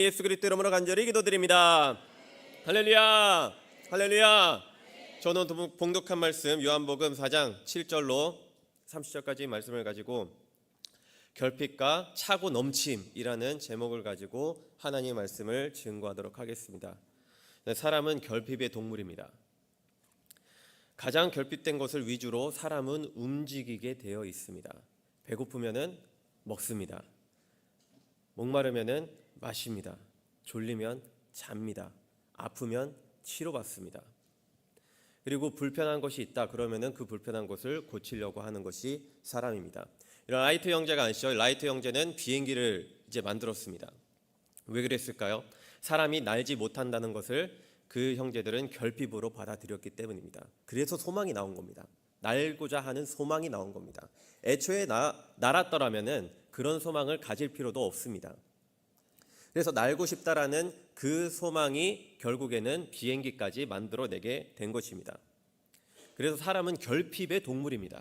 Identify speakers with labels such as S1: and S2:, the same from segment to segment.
S1: 예수 그리스도 이름으로 간절히 기도드립니다. 할렐루야, 할렐루야. 저는 봉독한 말씀 요한복음 4장 7절로 30절까지 말씀을 가지고 결핍과 차고 넘침이라는 제목을 가지고 하나님의 말씀을 증거하도록 하겠습니다. 사람은 결핍의 동물입니다. 가장 결핍된 것을 위주로 사람은 움직이게 되어 있습니다. 배고프면은 먹습니다. 목마르면은 마십니다. 졸리면 잡니다. 아프면 치료받습니다. 그리고 불편한 것이 있다 그러면은 그 불편한 것을 고치려고 하는 것이 사람입니다. 이런 라이트 형제가 아시죠? 라이트 형제는 비행기를 이제 만들었습니다. 왜 그랬을까요? 사람이 날지 못한다는 것을 그 형제들은 결핍으로 받아들였기 때문입니다. 그래서 소망이 나온 겁니다. 날고자 하는 소망이 나온 겁니다. 애초에 날았더라면은 그런 소망을 가질 필요도 없습니다. 그래서 날고 싶다라는 그 소망이 결국에는 비행기까지 만들어내게 된 것입니다. 그래서 사람은 결핍의 동물입니다.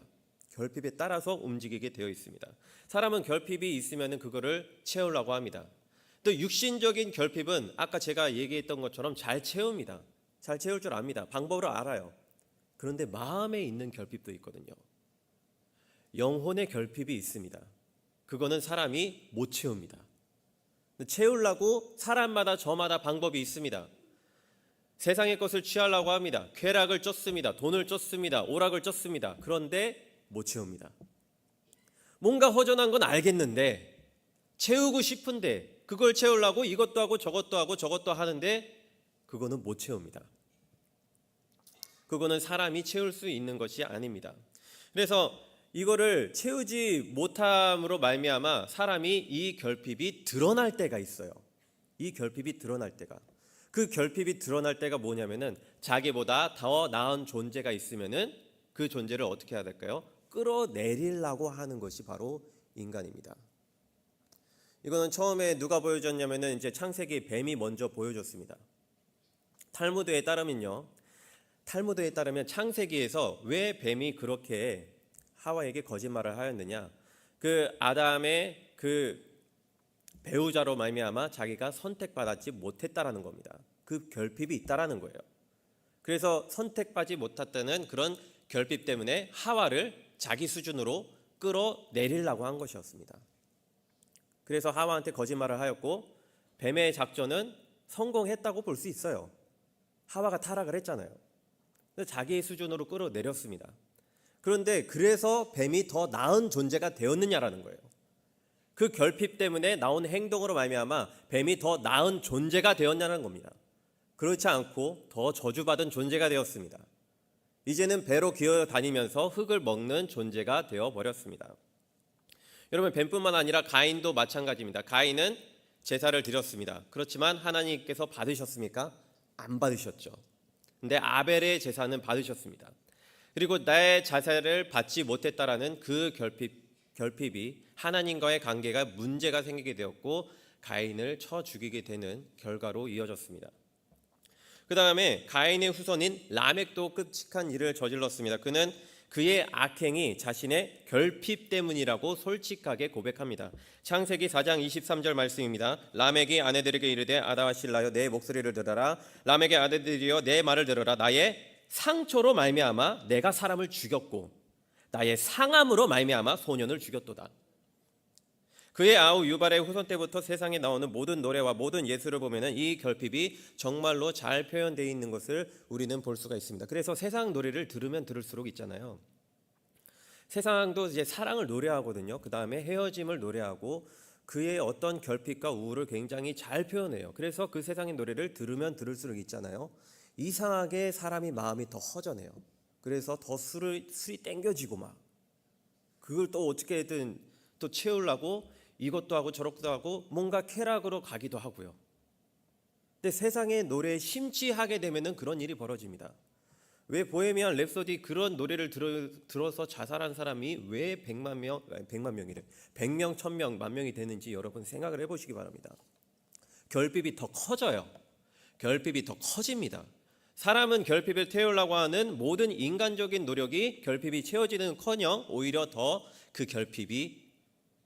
S1: 결핍에 따라서 움직이게 되어 있습니다. 사람은 결핍이 있으면 그거를 채우려고 합니다. 또 육신적인 결핍은 아까 제가 얘기했던 것처럼 잘 채웁니다. 잘 채울 줄 압니다. 방법을 알아요. 그런데 마음에 있는 결핍도 있거든요. 영혼의 결핍이 있습니다. 그거는 사람이 못 채웁니다. 채우려고 사람마다 저마다 방법이 있습니다. 세상의 것을 취하려고 합니다. 쾌락을 쫓습니다. 돈을 쫓습니다. 오락을 쫓습니다. 그런데 못 채웁니다. 뭔가 허전한 건 알겠는데 채우고 싶은데 그걸 채우려고 이것도 하고 저것도 하고 저것도 하는데 그거는 못 채웁니다. 그거는 사람이 채울 수 있는 것이 아닙니다. 그래서 이거를 채우지 못함으로 말미암아 사람이 이 결핍이 드러날 때가 있어요. 이 결핍이 드러날 때가. 그 결핍이 드러날 때가 뭐냐면은 자기보다 더 나은 존재가 있으면은 그 존재를 어떻게 해야 될까요? 끌어내리려고 하는 것이 바로 인간입니다. 이거는 처음에 누가 보여줬냐면은 이제 창세기 뱀이 먼저 보여줬습니다. 탈무드에 따르면 창세기에서 왜 뱀이 그렇게 하와에게 거짓말을 하였느냐? 그 아담의 그 배우자로 말미암아 자기가 선택받지 못했다라는 겁니다. 그 결핍이 있다라는 거예요. 그래서 선택받지 못했다는 그런 결핍 때문에 하와를 자기 수준으로 끌어내리려고 한 것이었습니다. 그래서 하와한테 거짓말을 하였고 뱀의 작전은 성공했다고 볼 수 있어요. 하와가 타락을 했잖아요. 자기의 수준으로 끌어내렸습니다. 그런데 그래서 뱀이 더 나은 존재가 되었느냐라는 거예요. 그 결핍 때문에 나온 행동으로 말미암아 뱀이 더 나은 존재가 되었냐는 겁니다. 그렇지 않고 더 저주받은 존재가 되었습니다. 이제는 배로 기어 다니면서 흙을 먹는 존재가 되어버렸습니다. 여러분, 뱀뿐만 아니라 가인도 마찬가지입니다. 가인은 제사를 드렸습니다. 그렇지만 하나님께서 받으셨습니까? 안 받으셨죠. 근데 아벨의 제사는 받으셨습니다. 그리고 나의 제사를 받지 못했다라는 그 결핍이 하나님과의 관계가 문제가 생기게 되었고 가인을 쳐 죽이게 되는 결과로 이어졌습니다. 그 다음에 가인의 후손인 라멕도 끔찍한 일을 저질렀습니다. 그는 그의 악행이 자신의 결핍 때문이라고 솔직하게 고백합니다. 창세기 4장 23절 말씀입니다. 라멕이 아내들에게 이르되 아다와 실라여 내 목소리를 들어라. 라멕의 아내들이여 내 말을 들어라. 나의 상처로 말미암아 내가 사람을 죽였고 나의 상함으로 말미암아 소년을 죽였도다. 그의 아우 유발의 후손 때부터 세상에 나오는 모든 노래와 모든 예술을 보면은 이 결핍이 정말로 잘 표현되어 있는 것을 우리는 볼 수가 있습니다. 그래서 세상 노래를 들으면 들을수록 있잖아요. 세상도 이제 사랑을 노래하거든요. 그 다음에 헤어짐을 노래하고 그의 어떤 결핍과 우울을 굉장히 잘 표현해요. 그래서 그 세상의 노래를 들으면 들을수록 있잖아요. 이상하게 사람이 마음이 더 허전해요. 그래서 더 술이 땡겨지고 막 그걸 또 어떻게든 또 채우려고 이것도 하고 저것도 하고 뭔가 쾌락으로 가기도 하고요. 근데 세상의 노래에 심취하게 되면은 그런 일이 벌어집니다. 왜 보헤미안 랩소디 그런 노래를 들어서 자살한 사람이 왜 100명, 1000명, 만명이 되는지 여러분 생각을 해보시기 바랍니다. 결핍이 더 커져요. 결핍이 더 커집니다. 사람은 결핍을 태우려고 하는 모든 인간적인 노력이 결핍이 채워지는커녕 오히려 더 그 결핍이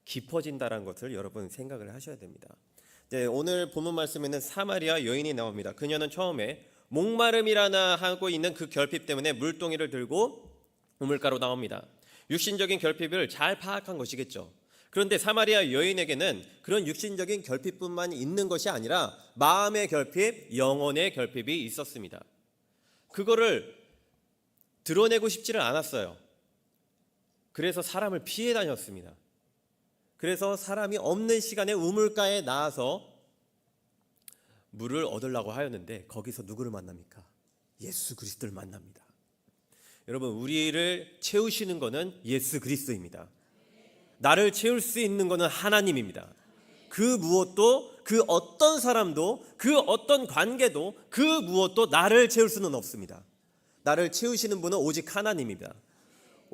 S1: 깊어진다는 것을 여러분 생각을 하셔야 됩니다. 오늘 본문 말씀에는 사마리아 여인이 나옵니다. 그녀는 처음에 목마름이라나 하고 있는 그 결핍 때문에 물동이를 들고 우물가로 나옵니다. 육신적인 결핍을 잘 파악한 것이겠죠. 그런데 사마리아 여인에게는 그런 육신적인 결핍뿐만 있는 것이 아니라 마음의 결핍, 영혼의 결핍이 있었습니다. 그거를 드러내고 싶지를 않았어요. 그래서 사람을 피해 다녔습니다. 그래서 사람이 없는 시간에 우물가에 나와서 물을 얻으려고 하였는데 거기서 누구를 만납니까? 예수 그리스도를 만납니다. 여러분, 우리를 채우시는 것은 예수 그리스도입니다. 나를 채울 수 있는 것은 하나님입니다. 그 무엇도, 그 어떤 사람도, 그 어떤 관계도, 그 무엇도 나를 채울 수는 없습니다. 나를 채우시는 분은 오직 하나님입니다.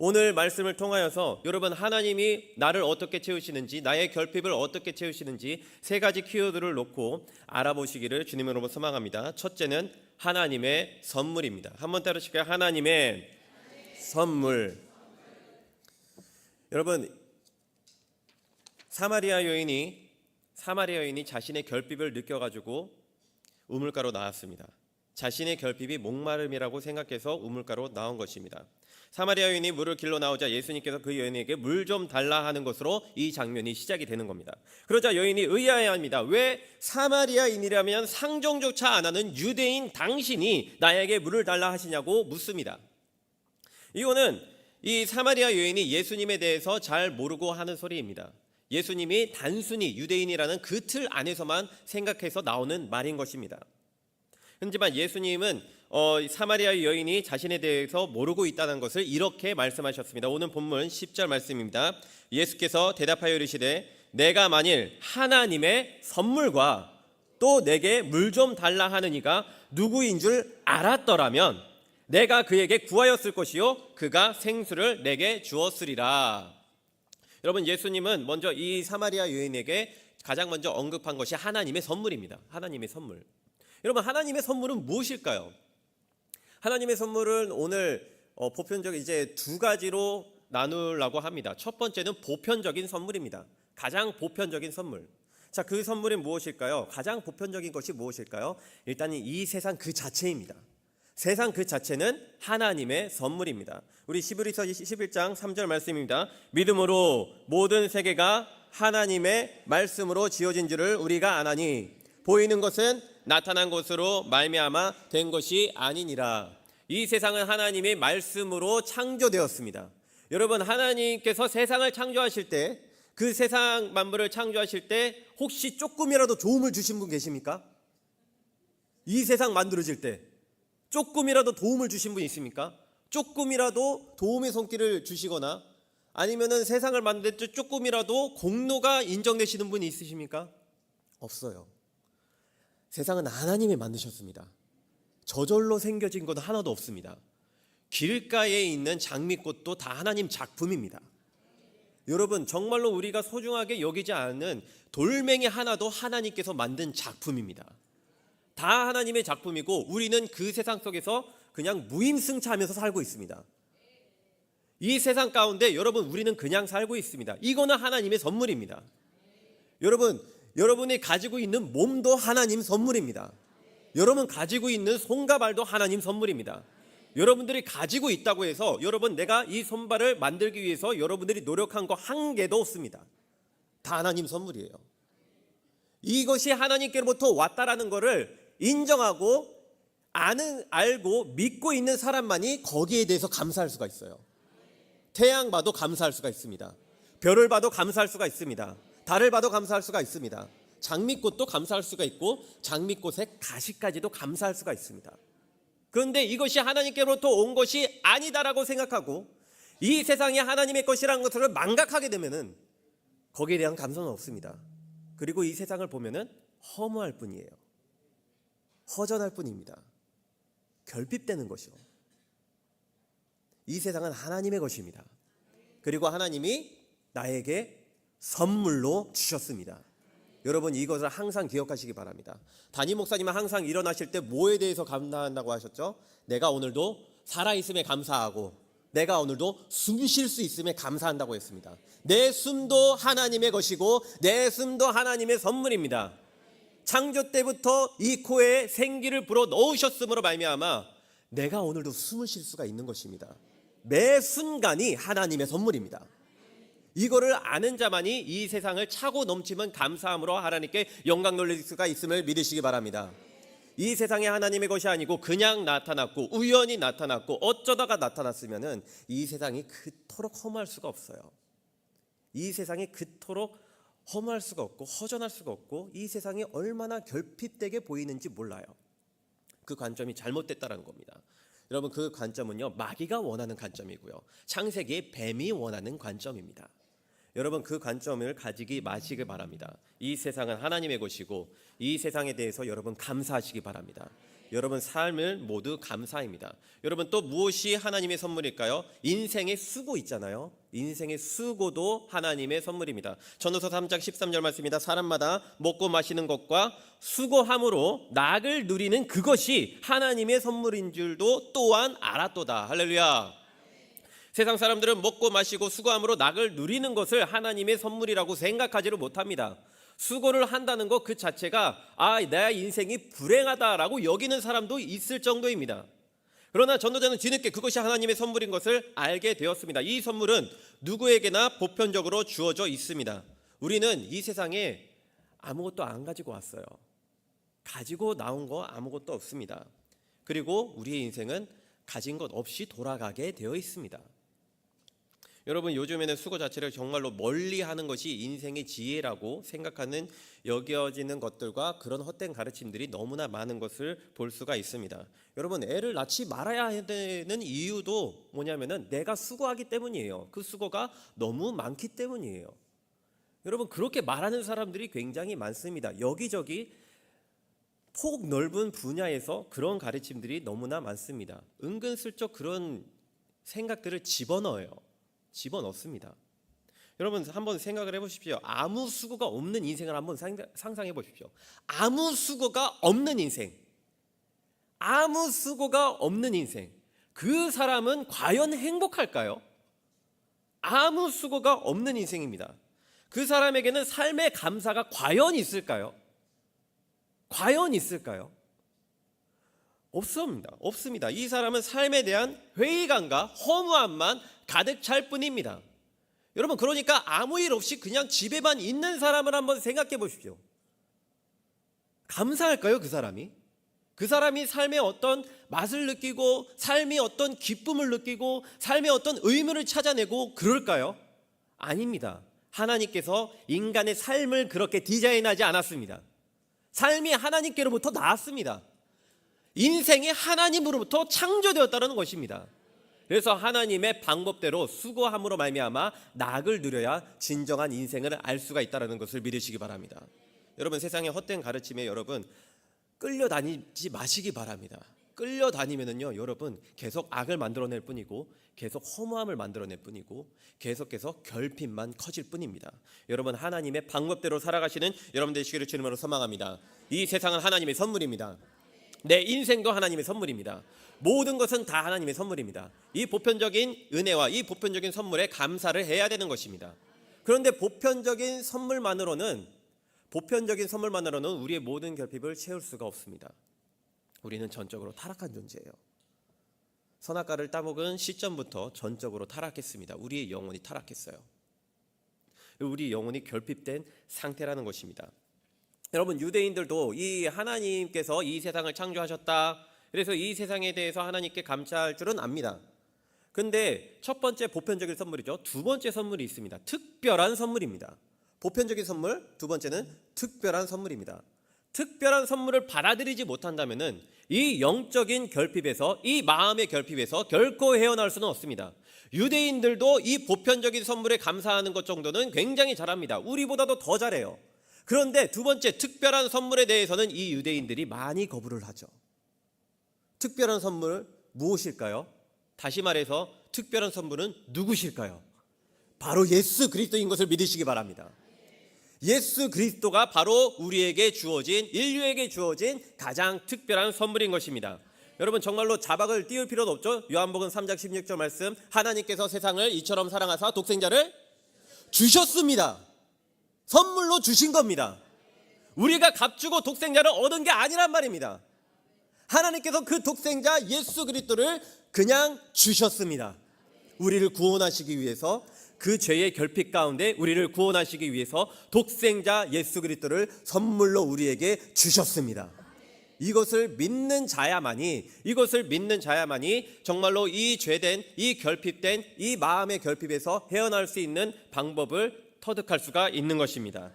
S1: 오늘 말씀을 통하여서 여러분, 하나님이 나를 어떻게 채우시는지, 나의 결핍을 어떻게 채우시는지 세 가지 키워드를 놓고 알아보시기를 주님으로 소망합니다. 첫째는 하나님의 선물입니다. 한번 따르실까요? 하나님의 선물. 여러분, 사마리아 여인이 자신의 결핍을 느껴가지고 우물가로 나왔습니다. 자신의 결핍이 목마름이라고 생각해서 우물가로 나온 것입니다. 사마리아 여인이 물을 길러 나오자 예수님께서 그 여인에게 물 좀 달라 하는 것으로 이 장면이 시작이 되는 겁니다. 그러자 여인이 의아해합니다. 왜 사마리아인이라면 상종조차 안 하는 유대인 당신이 나에게 물을 달라 하시냐고 묻습니다. 이거는 이 사마리아 여인이 예수님에 대해서 잘 모르고 하는 소리입니다. 예수님이 단순히 유대인이라는 그 틀 안에서만 생각해서 나오는 말인 것입니다. 하지만 예수님은 사마리아 여인이 자신에 대해서 모르고 있다는 것을 이렇게 말씀하셨습니다. 오늘 본문 10절 말씀입니다. 예수께서 대답하여 이르시되 내가 만일 하나님의 선물과 또 내게 물 좀 달라 하는 이가 누구인 줄 알았더라면 내가 그에게 구하였을 것이요 그가 생수를 내게 주었으리라. 여러분, 예수님은 먼저 이 사마리아 여인에게 가장 먼저 언급한 것이 하나님의 선물입니다. 하나님의 선물. 여러분, 하나님의 선물은 무엇일까요? 하나님의 선물은 오늘 보편적 이제 두 가지로 나누려고 합니다. 첫 번째는 보편적인 선물입니다. 가장 보편적인 선물. 자, 그 선물이 무엇일까요? 가장 보편적인 것이 무엇일까요? 일단 이 세상 그 자체입니다. 세상 그 자체는 하나님의 선물입니다. 우리 히브리서 11장 3절 말씀입니다. 믿음으로 모든 세계가 하나님의 말씀으로 지어진 줄을 우리가 아나니 보이는 것은 나타난 것으로 말미암아 된 것이 아니니라. 이 세상은 하나님의 말씀으로 창조되었습니다. 여러분, 하나님께서 세상을 창조하실 때, 그 세상 만물을 창조하실 때 혹시 조금이라도 도움을 주신 분 계십니까? 이 세상 만들어질 때 조금이라도 도움을 주신 분 있습니까? 조금이라도 도움의 손길을 주시거나 아니면은 세상을 만들 때 조금이라도 공로가 인정되시는 분이 있으십니까? 없어요. 세상은 하나님이 만드셨습니다. 저절로 생겨진 건 하나도 없습니다. 길가에 있는 장미꽃도 다 하나님 작품입니다. 여러분, 정말로 우리가 소중하게 여기지 않는 돌멩이 하나도 하나님께서 만든 작품입니다. 다 하나님의 작품이고 우리는 그 세상 속에서 그냥 무임승차하면서 살고 있습니다. 이 세상 가운데 여러분, 우리는 그냥 살고 있습니다. 이거는 하나님의 선물입니다. 여러분이 가지고 있는 몸도 하나님 선물입니다. 여러분 가지고 있는 손과 발도 하나님 선물입니다. 여러분들이 가지고 있다고 해서 여러분, 내가 이 손발을 만들기 위해서 여러분들이 노력한 거 한 개도 없습니다. 다 하나님 선물이에요. 이것이 하나님께로부터 왔다라는 것을 인정하고 알고 믿고 있는 사람만이 거기에 대해서 감사할 수가 있어요. 태양 봐도 감사할 수가 있습니다. 별을 봐도 감사할 수가 있습니다. 달을 봐도 감사할 수가 있습니다. 장미꽃도 감사할 수가 있고 장미꽃의 가시까지도 감사할 수가 있습니다. 그런데 이것이 하나님께로부터 온 것이 아니다라고 생각하고 이 세상이 하나님의 것이라는 것을 망각하게 되면은 거기에 대한 감사는 없습니다. 그리고 이 세상을 보면은 허무할 뿐이에요. 허전할 뿐입니다. 결핍되는 것이요. 이 세상은 하나님의 것입니다. 그리고 하나님이 나에게 선물로 주셨습니다. 여러분, 이것을 항상 기억하시기 바랍니다. 담임 목사님은 항상 일어나실 때 뭐에 대해서 감사한다고 하셨죠? 내가 오늘도 살아있음에 감사하고 내가 오늘도 숨 쉴 수 있음에 감사한다고 했습니다. 내 숨도 하나님의 것이고 내 숨도 하나님의 선물입니다. 창조 때부터 이 코에 생기를 불어 넣으셨으므로 말미암아 내가 오늘도 숨을 쉴 수가 있는 것입니다. 매 순간이 하나님의 선물입니다. 이거를 아는 자만이 이 세상을 차고 넘치면 감사함으로 하나님께 영광 돌릴 수가 있음을 믿으시기 바랍니다. 이 세상에 하나님의 것이 아니고 그냥 나타났고 우연히 나타났고 어쩌다가 나타났으면은 이 세상이 그토록 허무할 수가 없어요. 이 세상이 그토록 허무할 수가 없고 허전할 수가 없고 이 세상이 얼마나 결핍되게 보이는지 몰라요. 그 관점이 잘못됐다는 겁니다. 여러분, 그 관점은요, 마귀가 원하는 관점이고요, 창세기의 뱀이 원하는 관점입니다. 여러분, 그 관점을 가지기 마시기 바랍니다. 이 세상은 하나님의 것이고 이 세상에 대해서 여러분 감사하시기 바랍니다. 여러분 삶을 모두 감사입니다. 여러분, 또 무엇이 하나님의 선물일까요? 인생의 수고 있잖아요. 인생의 수고도 하나님의 선물입니다. 전도서 3장 13절 말씀입니다. 사람마다 먹고 마시는 것과 수고함으로 낙을 누리는 그것이 하나님의 선물인 줄도 또한 알았도다. 할렐루야. 세상 사람들은 먹고 마시고 수고함으로 낙을 누리는 것을 하나님의 선물이라고 생각하지를 못합니다. 수고를 한다는 것 그 자체가 내 인생이 불행하다라고 여기는 사람도 있을 정도입니다. 그러나 전도자는 뒤늦게 그것이 하나님의 선물인 것을 알게 되었습니다. 이 선물은 누구에게나 보편적으로 주어져 있습니다. 우리는 이 세상에 아무것도 안 가지고 왔어요. 가지고 나온 거 아무것도 없습니다. 그리고 우리의 인생은 가진 것 없이 돌아가게 되어 있습니다. 여러분, 요즘에는 수고 자체를 정말로 멀리하는 것이 인생의 지혜라고 생각하는 여겨지는 것들과 그런 헛된 가르침들이 너무나 많은 것을 볼 수가 있습니다. 여러분, 애를 낳지 말아야 되는 이유도 뭐냐면은 내가 수고하기 때문이에요. 그 수고가 너무 많기 때문이에요. 여러분, 그렇게 말하는 사람들이 굉장히 많습니다. 여기저기 폭 넓은 분야에서 그런 가르침들이 너무나 많습니다. 은근슬쩍 그런 생각들을 집어넣습니다. 여러분, 한번 생각을 해보십시오. 아무 수고가 없는 인생을 한번 상상해 보십시오. 아무 수고가 없는 인생, 아무 수고가 없는 인생, 그 사람은 과연 행복할까요? 아무 수고가 없는 인생입니다. 그 사람에게는 삶의 감사가 과연 있을까요? 과연 있을까요? 없습니다. 이 사람은 삶에 대한 회의감과 허무함만 가득 찰 뿐입니다. 여러분, 그러니까 아무 일 없이 그냥 집에만 있는 사람을 한번 생각해 보십시오. 감사할까요, 그 사람이? 그 사람이 삶의 어떤 맛을 느끼고 삶의 어떤 기쁨을 느끼고 삶의 어떤 의미를 찾아내고 그럴까요? 아닙니다. 하나님께서 인간의 삶을 그렇게 디자인하지 않았습니다. 삶이 하나님께로부터 나왔습니다. 인생이 하나님으로부터 창조되었다는 것입니다. 그래서 하나님의 방법대로 수고함으로 말미암아 낙을 누려야 진정한 인생을 알 수가 있다는 것을 믿으시기 바랍니다. 여러분, 세상의 헛된 가르침에 여러분 끌려다니지 마시기 바랍니다. 끌려다니면은요, 여러분 계속 악을 만들어낼 뿐이고 계속 허무함을 만들어낼 뿐이고 계속해서 결핍만 커질 뿐입니다. 여러분, 하나님의 방법대로 살아가시는 여러분 되시기를 주님으로 소망합니다. 이 세상은 하나님의 선물입니다. 내 인생도 하나님의 선물입니다. 모든 것은 다 하나님의 선물입니다. 이 보편적인 은혜와 이 보편적인 선물에 감사를 해야 되는 것입니다. 그런데 보편적인 선물만으로는 우리의 모든 결핍을 채울 수가 없습니다. 우리는 전적으로 타락한 존재예요. 선악과를 따먹은 시점부터 전적으로 타락했습니다. 우리의 영혼이 타락했어요. 우리 영혼이 결핍된 상태라는 것입니다. 여러분, 유대인들도 이 하나님께서 이 세상을 창조하셨다, 그래서 이 세상에 대해서 하나님께 감사할 줄은 압니다. 근데 첫 번째 보편적인 선물이죠. 두 번째 선물이 있습니다. 특별한 선물입니다. 보편적인 선물, 두 번째는 특별한 선물입니다. 특별한 선물을 받아들이지 못한다면은 이 영적인 결핍에서, 이 마음의 결핍에서 결코 헤어나올 수는 없습니다. 유대인들도 이 보편적인 선물에 감사하는 것 정도는 굉장히 잘합니다. 우리보다도 더 잘해요. 그런데 두 번째 특별한 선물에 대해서는 이 유대인들이 많이 거부를 하죠. 특별한 선물 무엇일까요? 다시 말해서 특별한 선물은 누구실까요? 바로 예수 그리스도인 것을 믿으시기 바랍니다. 예수 그리스도가 바로 우리에게 주어진, 인류에게 주어진 가장 특별한 선물인 것입니다. 여러분, 정말로 자박을 띄울 필요도 없죠. 요한복음 3장 16절 말씀, 하나님께서 세상을 이처럼 사랑하사 독생자를 주셨습니다. 선물로 주신 겁니다. 우리가 값주고 독생자를 얻은 게 아니란 말입니다. 하나님께서 그 독생자 예수 그리스도를 그냥 주셨습니다. 우리를 구원하시기 위해서, 그 죄의 결핍 가운데 우리를 구원하시기 위해서 독생자 예수 그리스도를 선물로 우리에게 주셨습니다. 이것을 믿는 자야만이 정말로 이 죄된, 이 결핍된 이 마음의 결핍에서 헤어날 수 있는 방법을 터득할 수가 있는 것입니다.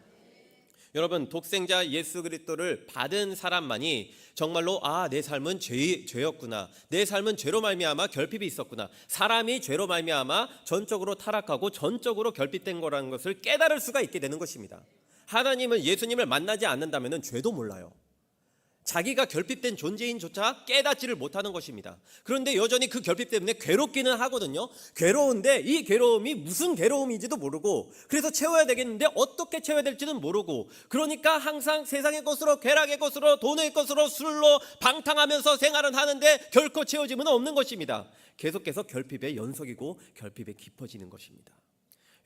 S1: 여러분, 독생자 예수 그리스도를 받은 사람만이 정말로 내 삶은 죄였구나, 내 삶은 죄로 말미암아 결핍이 있었구나, 사람이 죄로 말미암아 전적으로 타락하고 전적으로 결핍된 거라는 것을 깨달을 수가 있게 되는 것입니다. 하나님은 예수님을 만나지 않는다면 죄도 몰라요. 자기가 결핍된 존재인조차 깨닫지를 못하는 것입니다. 그런데 여전히 그 결핍 때문에 괴롭기는 하거든요. 괴로운데 이 괴로움이 무슨 괴로움인지도 모르고, 그래서 채워야 되겠는데 어떻게 채워야 될지는 모르고, 그러니까 항상 세상의 것으로, 쾌락의 것으로, 돈의 것으로, 술로 방탕하면서 생활은 하는데 결코 채워짐은 없는 것입니다. 계속해서 결핍의 연속이고 결핍에 깊어지는 것입니다.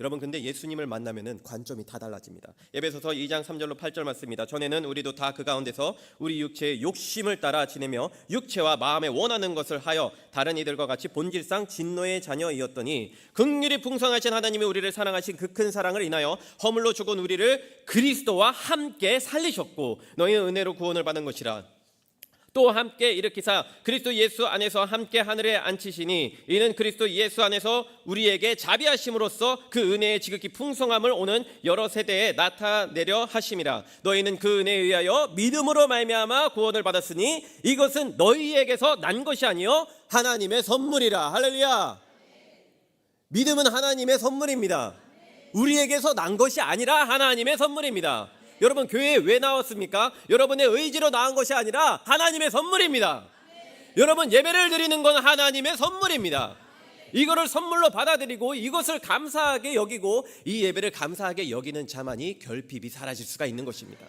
S1: 여러분, 근데 예수님을 만나면은 관점이 다 달라집니다. 에베소서 2장 3절로 8절 맞습니다. 전에는 우리도 다 그 가운데서 우리 육체의 욕심을 따라 지내며 육체와 마음에 원하는 것을 하여 다른 이들과 같이 본질상 진노의 자녀이었더니 긍휼이 풍성하신 하나님이 우리를 사랑하신 그 큰 사랑을 인하여 허물로 죽은 우리를 그리스도와 함께 살리셨고 너희는 은혜로 구원을 받은 것이라. 또 함께 일으키사 그리스도 예수 안에서 함께 하늘에 앉히시니 이는 그리스도 예수 안에서 우리에게 자비하심으로써 그 은혜의 지극히 풍성함을 오는 여러 세대에 나타내려 하심이라. 너희는 그 은혜에 의하여 믿음으로 말미암아 구원을 받았으니 이것은 너희에게서 난 것이 아니요 하나님의 선물이라. 할렐루야. 믿음은 하나님의 선물입니다. 우리에게서 난 것이 아니라 하나님의 선물입니다. 여러분, 교회에 왜 나왔습니까? 여러분의 의지로 나온 것이 아니라 하나님의 선물입니다. 여러분, 예배를 드리는 건 하나님의 선물입니다. 이거를 선물로 받아들이고 이것을 감사하게 여기고 이 예배를 감사하게 여기는 자만이 결핍이 사라질 수가 있는 것입니다.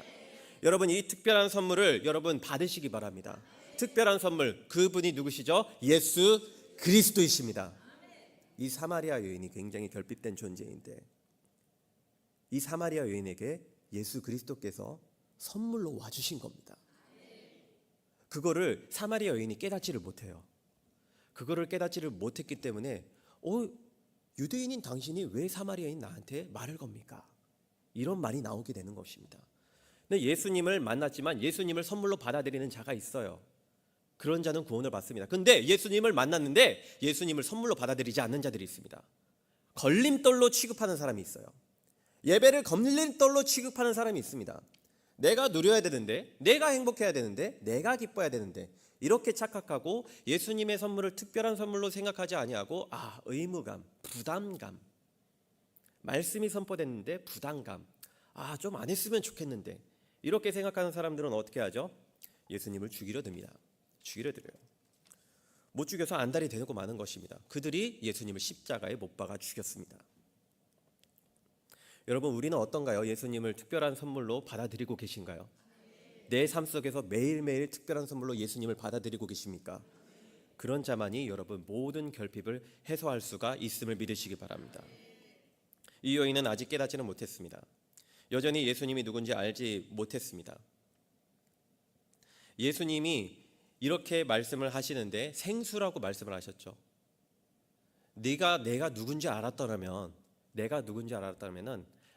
S1: 여러분, 이 특별한 선물을 여러분 받으시기 바랍니다. 특별한 선물, 그분이 누구시죠? 예수 그리스도이십니다. 이 사마리아 여인이 굉장히 결핍된 존재인데 이 사마리아 여인에게 예수 그리스도께서 선물로 와주신 겁니다. 그거를 사마리아 여인이 깨닫지를 못해요. 그거를 깨닫지를 못했기 때문에 유대인인 당신이 왜 사마리아인 나한테 말을 겁니까? 이런 말이 나오게 되는 것입니다. 근데 예수님을 만났지만 예수님을 선물로 받아들이는 자가 있어요. 그런 자는 구원을 받습니다. 근데 예수님을 만났는데 예수님을 선물로 받아들이지 않는 자들이 있습니다. 걸림돌로 취급하는 사람이 있어요. 예배를 걸림돌로 취급하는 사람이 있습니다. 내가 누려야 되는데, 내가 행복해야 되는데, 내가 기뻐야 되는데 이렇게 착각하고 예수님의 선물을 특별한 선물로 생각하지 아니하고 의무감, 부담감, 말씀이 선포됐는데 부담감, 좀 안 했으면 좋겠는데 이렇게 생각하는 사람들은 어떻게 하죠? 예수님을 죽이려 듭니다. 죽이려 들어요. 못 죽여서 안달이 되고 마는 것입니다. 그들이 예수님을 십자가에 못 박아 죽였습니다. 여러분, 우리는 어떤가요? 예수님을 특별한 선물로 받아들이고 계신가요? 내 삶 속에서 매일매일 특별한 선물로 예수님을 받아들이고 계십니까? 그런 자만이 여러분 모든 결핍을 해소할 수가 있음을 믿으시기 바랍니다. 이 여인은 아직 깨닫지는 못했습니다. 여전히 예수님이 누군지 알지 못했습니다. 예수님이 이렇게 말씀을 하시는데 생수라고 말씀을 하셨죠. 내가 누군지 알았더라면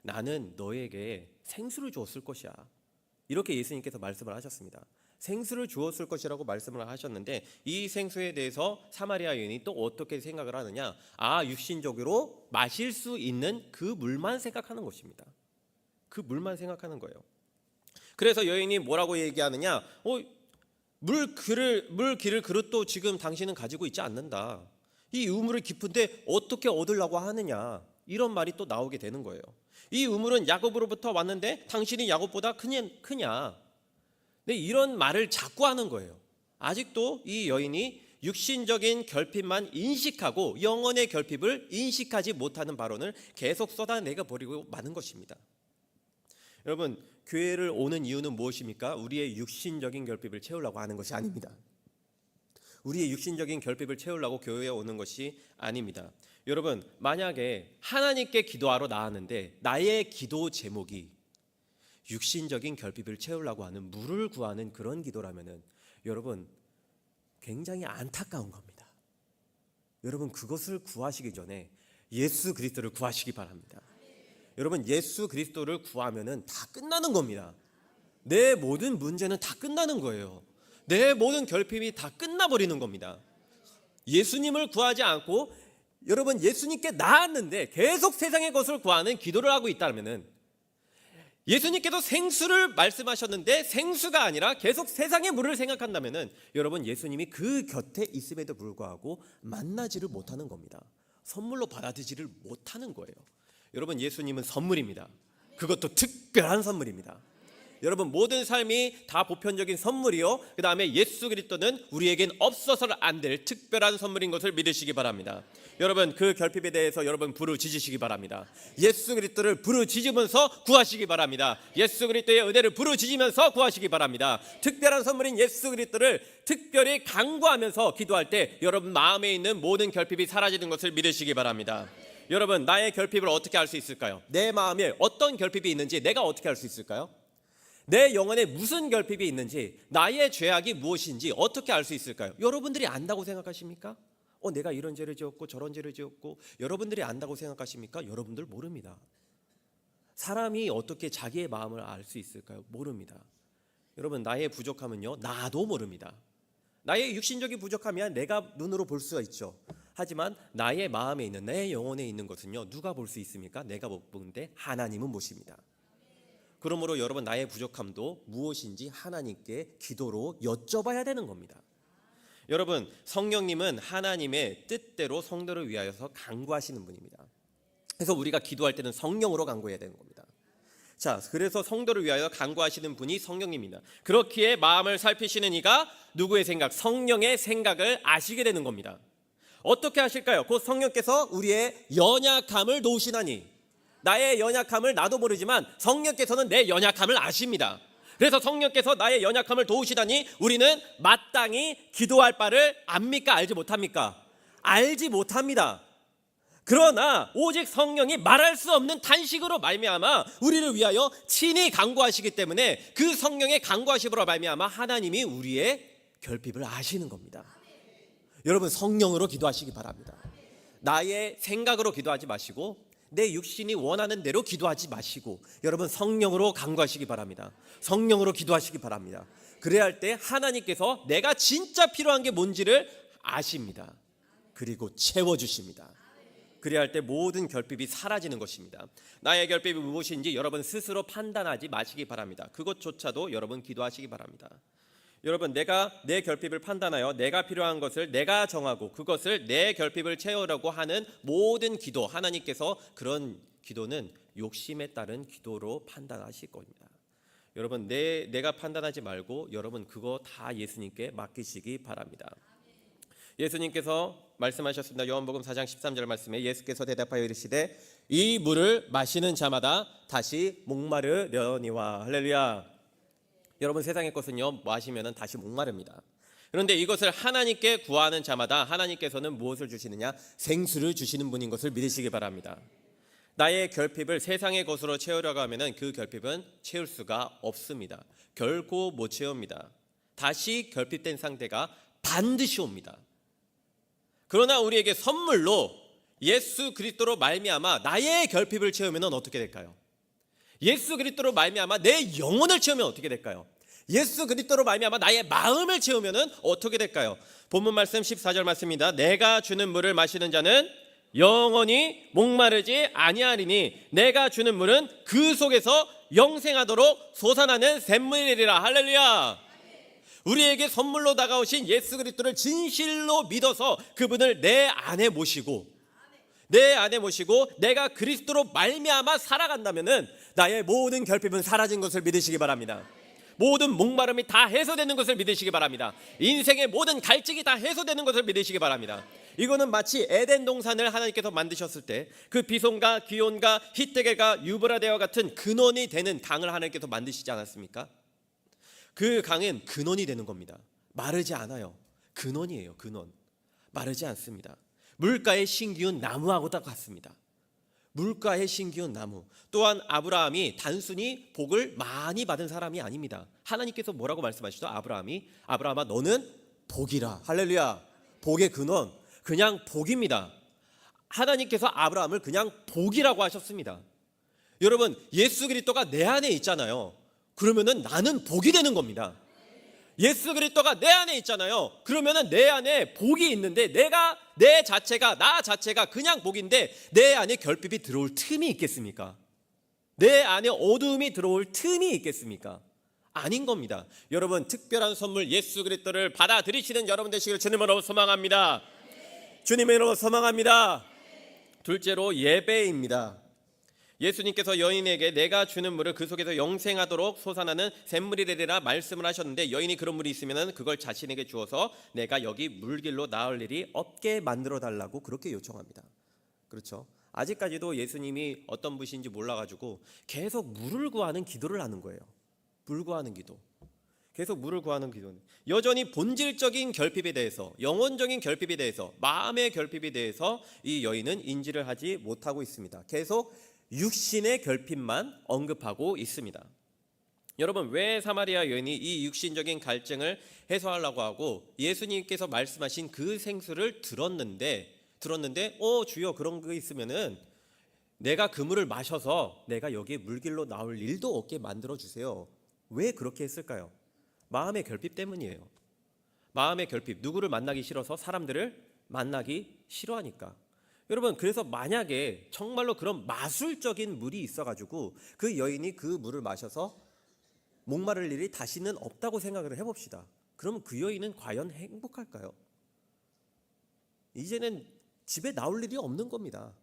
S1: 나는 너에게 생수를 주었을 것이야. 이렇게 예수님께서 말씀을 하셨습니다. 생수를 주었을 것이라고 말씀을 하셨는데 이 생수에 대해서 사마리아 여인이 또 어떻게 생각을 하느냐? 육신적으로 마실 수 있는 그 물만 생각하는 것입니다. 그 물만 생각하는 거예요. 그래서 여인이 뭐라고 얘기하느냐? 물 기를 그릇도 지금 당신은 가지고 있지 않는다. 이 우물이 깊은데 어떻게 얻으려고 하느냐? 이런 말이 또 나오게 되는 거예요. 이 우물은 야곱으로부터 왔는데 당신이 야곱보다 크냐? 네, 이런 말을 자꾸 하는 거예요. 아직도 이 여인이 육신적인 결핍만 인식하고 영혼의 결핍을 인식하지 못하는 발언을 계속 쏟아내가 버리고 마는 것입니다. 여러분, 교회를 오는 이유는 무엇입니까? 우리의 육신적인 결핍을 채우려고 하는 것이 아닙니다. 우리의 육신적인 결핍을 채우려고 교회에 오는 것이 아닙니다. 여러분, 만약에 하나님께 기도하러 나왔는데 나의 기도 제목이 육신적인 결핍을 채우려고 하는 물을 구하는 그런 기도라면은 여러분 굉장히 안타까운 겁니다. 여러분 그것을 구하시기 전에 예수 그리스도를 구하시기 바랍니다. 여러분 예수 그리스도를 구하면은 다 끝나는 겁니다. 내 모든 문제는 다 끝나는 거예요. 내 모든 결핍이 다 끝나버리는 겁니다. 예수님을 구하지 않고 여러분 예수님께 나았는데 계속 세상의 것을 구하는 기도를 하고 있다면은, 예수님께서 생수를 말씀하셨는데 생수가 아니라 계속 세상의 물을 생각한다면은 여러분 예수님이 그 곁에 있음에도 불구하고 만나지를 못하는 겁니다. 선물로 받아들이지를 못하는 거예요. 여러분 예수님은 선물입니다. 그것도 특별한 선물입니다. 여러분 모든 삶이 다 보편적인 선물이요, 그 다음에 예수 그리스도는 우리에겐 없어서는 안 될 특별한 선물인 것을 믿으시기 바랍니다. 여러분 그 결핍에 대해서 여러분 부르짖으시기 바랍니다. 예수 그리스도를 부르짖으면서 구하시기 바랍니다. 예수 그리스도의 은혜를 부르짖으면서 구하시기 바랍니다. 특별한 선물인 예수 그리스도를 특별히 간구하면서 기도할 때 여러분 마음에 있는 모든 결핍이 사라지는 것을 믿으시기 바랍니다. 여러분 나의 결핍을 어떻게 알 수 있을까요? 내 마음에 어떤 결핍이 있는지 내가 어떻게 알 수 있을까요? 내 영혼에 무슨 결핍이 있는지, 나의 죄악이 무엇인지 어떻게 알 수 있을까요? 여러분들이 안다고 생각하십니까? 내가 이런 죄를 지었고 저런 죄를 지었고, 여러분들이 안다고 생각하십니까? 여러분들 모릅니다. 사람이 어떻게 자기의 마음을 알 수 있을까요? 모릅니다. 여러분 나의 부족함은요, 나도 모릅니다. 나의 육신적인 부족함이야 내가 눈으로 볼 수가 있죠. 하지만 나의 마음에 있는, 내 영혼에 있는 것은요, 누가 볼 수 있습니까? 내가 못 보는데 하나님은 보십니다. 그러므로 여러분 나의 부족함도 무엇인지 하나님께 기도로 여쭤봐야 되는 겁니다. 여러분 성령님은 하나님의 뜻대로 성도를 위하여서 간구하시는 분입니다. 그래서 우리가 기도할 때는 성령으로 간구해야 되는 겁니다. 자, 그래서 성도를 위하여 간구하시는 분이 성령님입니다. 그렇기에 마음을 살피시는 이가 누구의 생각? 성령의 생각을 아시게 되는 겁니다. 어떻게 하실까요? 곧 성령께서 우리의 연약함을 도우시나니. 나의 연약함을 나도 모르지만 성령께서는 내 연약함을 아십니다. 그래서 성령께서 나의 연약함을 도우시다니 우리는 마땅히 기도할 바를 압니까? 알지 못합니까? 알지 못합니다. 그러나 오직 성령이 말할 수 없는 탄식으로 말미암아 우리를 위하여 친히 간구하시기 때문에 그 성령의 간구하심으로 말미암아 하나님이 우리의 결핍을 아시는 겁니다. 여러분 성령으로 기도하시기 바랍니다. 나의 생각으로 기도하지 마시고 내 육신이 원하는 대로 기도하지 마시고 여러분 성령으로 간구하시기 바랍니다. 성령으로 기도하시기 바랍니다. 그래야 할 때 하나님께서 내가 진짜 필요한 게 뭔지를 아십니다. 그리고 채워주십니다. 그래야 할 때 모든 결핍이 사라지는 것입니다. 나의 결핍이 무엇인지 여러분 스스로 판단하지 마시기 바랍니다. 그것조차도 여러분 기도하시기 바랍니다. 여러분 내가 내 결핍을 판단하여 내가 필요한 것을 내가 정하고 그것을 내 결핍을 채우려고 하는 모든 기도, 하나님께서 그런 기도는 욕심에 따른 기도로 판단하실 겁니다. 여러분 내가 판단하지 말고 여러분 그거 다 예수님께 맡기시기 바랍니다. 예수님께서 말씀하셨습니다. 요한복음 4장 13절 말씀에 예수께서 대답하여 이르시되 이 물을 마시는 자마다 다시 목마르려니와. 할렐루야. 여러분 세상의 것은요 마시면 다시 목마릅니다. 그런데 이것을 하나님께 구하는 자마다 하나님께서는 무엇을 주시느냐? 생수를 주시는 분인 것을 믿으시기 바랍니다. 나의 결핍을 세상의 것으로 채우려고 하면 그 결핍은 채울 수가 없습니다. 결코 못 채웁니다. 다시 결핍된 상태가 반드시 옵니다. 그러나 우리에게 선물로 예수 그리스도로 말미암아 나의 결핍을 채우면 어떻게 될까요? 예수 그리스도로 말미암아 내 영혼을 채우면 어떻게 될까요? 예수 그리스도로 말미암아 나의 마음을 채우면 어떻게 될까요? 본문 말씀 14절 말씀입니다. 내가 주는 물을 마시는 자는 영원히 목마르지 아니하리니 내가 주는 물은 그 속에서 영생하도록 솟아나는 샘물이리라. 할렐루야. 우리에게 선물로 다가오신 예수 그리스도를 진실로 믿어서 그분을 내 안에 모시고 내가 그리스도로 말미암아 살아간다면은 나의 모든 결핍은 사라진 것을 믿으시기 바랍니다. 모든 목마름이 다 해소되는 것을 믿으시기 바랍니다. 인생의 모든 갈증이 다 해소되는 것을 믿으시기 바랍니다. 이거는 마치 에덴 동산을 하나님께서 만드셨을 때 그 비손과 기온과 히데kel과 유브라데와 같은 근원이 되는 강을 하나님께서 만드시지 않았습니까? 그 강은 근원이 되는 겁니다. 마르지 않아요. 근원이에요. 근원. 마르지 않습니다. 물가에 심기운 나무하고도 같습니다. 물가에 심기운 나무. 또한 아브라함이 단순히 복을 많이 받은 사람이 아닙니다. 하나님께서 뭐라고 말씀하시죠? 아브라함아 너는 복이라. 할렐루야. 복의 근원 그냥 복입니다. 하나님께서 아브라함을 그냥 복이라고 하셨습니다. 여러분, 예수 그리스도가 내 안에 있잖아요. 그러면은 나는 복이 되는 겁니다. 예수 그리스도가 내 안에 있잖아요. 그러면은 내 안에 복이 있는데 나 자체가 그냥 복인데 내 안에 결핍이 들어올 틈이 있겠습니까? 내 안에 어두움이 들어올 틈이 있겠습니까? 아닌 겁니다. 여러분, 특별한 선물 예수 그리스도를 받아들이시는 여러분 되시길 주님으로 소망합니다. 주님의 이름으로 소망합니다. 둘째로 예배입니다. 예수님께서 여인에게 내가 주는 물을 그 속에서 영생하도록 솟아나는 샘물이 되리라 말씀을 하셨는데, 여인이 그런 물이 있으면 그걸 자신에게 주어서 내가 여기 물길로 나을 일이 없게 만들어 달라고 그렇게 요청합니다. 그렇죠? 아직까지도 예수님이 어떤 분인지 몰라가지고 계속 물을 구하는 기도를 하는 거예요. 물 구하는 기도. 계속 물을 구하는 기도는 여전히 본질적인 결핍에 대해서, 영혼적인 결핍에 대해서, 마음의 결핍에 대해서 이 여인은 인지를 하지 못하고 있습니다. 계속 육신의 결핍만 언급하고 있습니다. 여러분, 왜 사마리아 여인이 이 육신적인 갈증을 해소하려고 하고 예수님께서 말씀하신 그 생수를 들었는데 주여 그런 거 있으면은 내가 그 물을 마셔서 내가 여기 물길로 나올 일도 없게 만들어 주세요. 왜 그렇게 했을까요? 마음의 결핍 때문이에요. 마음의 결핍. 누구를 만나기 싫어서 사람들을 만나기 싫어하니까. 여러분, 그래서 만약에 정말로 그런 마술적인 물이 있어가지고 그 여인이 그 물을 마셔서 목마를 일이 다시는 없다고 생각을 해봅시다. 그럼 그 여인은 과연 행복할까요? 이제는 집에 나올 일이 없는 겁니다.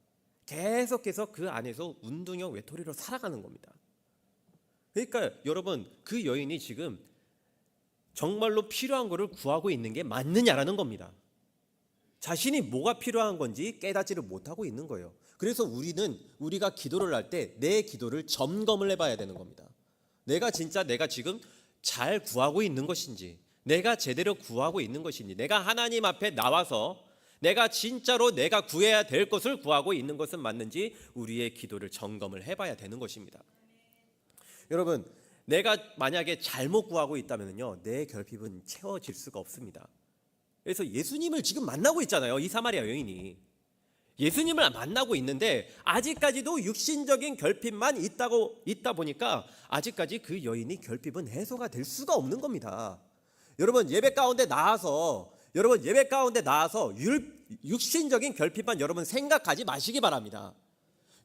S1: 계속해서 그 안에서 운동형 외톨이로 살아가는 겁니다. 그러니까 여러분, 그 여인이 지금 정말로 필요한 것을 구하고 있는 게 맞느냐라는 겁니다. 자신이 뭐가 필요한 건지 깨닫지를 못하고 있는 거예요. 그래서 우리가 기도를 할 때 내 기도를 점검을 해봐야 되는 겁니다. 내가 지금 잘 구하고 있는 것인지, 내가 제대로 구하고 있는 것인지, 내가 하나님 앞에 나와서 내가 진짜로 내가 구해야 될 것을 구하고 있는 것은 맞는지 우리의 기도를 점검을 해봐야 되는 것입니다. 여러분, 내가 만약에 잘못 구하고 있다면요, 내 결핍은 채워질 수가 없습니다. 그래서 예수님을 지금 만나고 있잖아요. 이 사마리아 여인이 예수님을 만나고 있는데 아직까지도 육신적인 결핍만 있다 보니까 아직까지 그 여인이 결핍은 해소가 될 수가 없는 겁니다. 여러분, 예배 가운데 나와서 육신적인 결핍만 여러분 생각하지 마시기 바랍니다.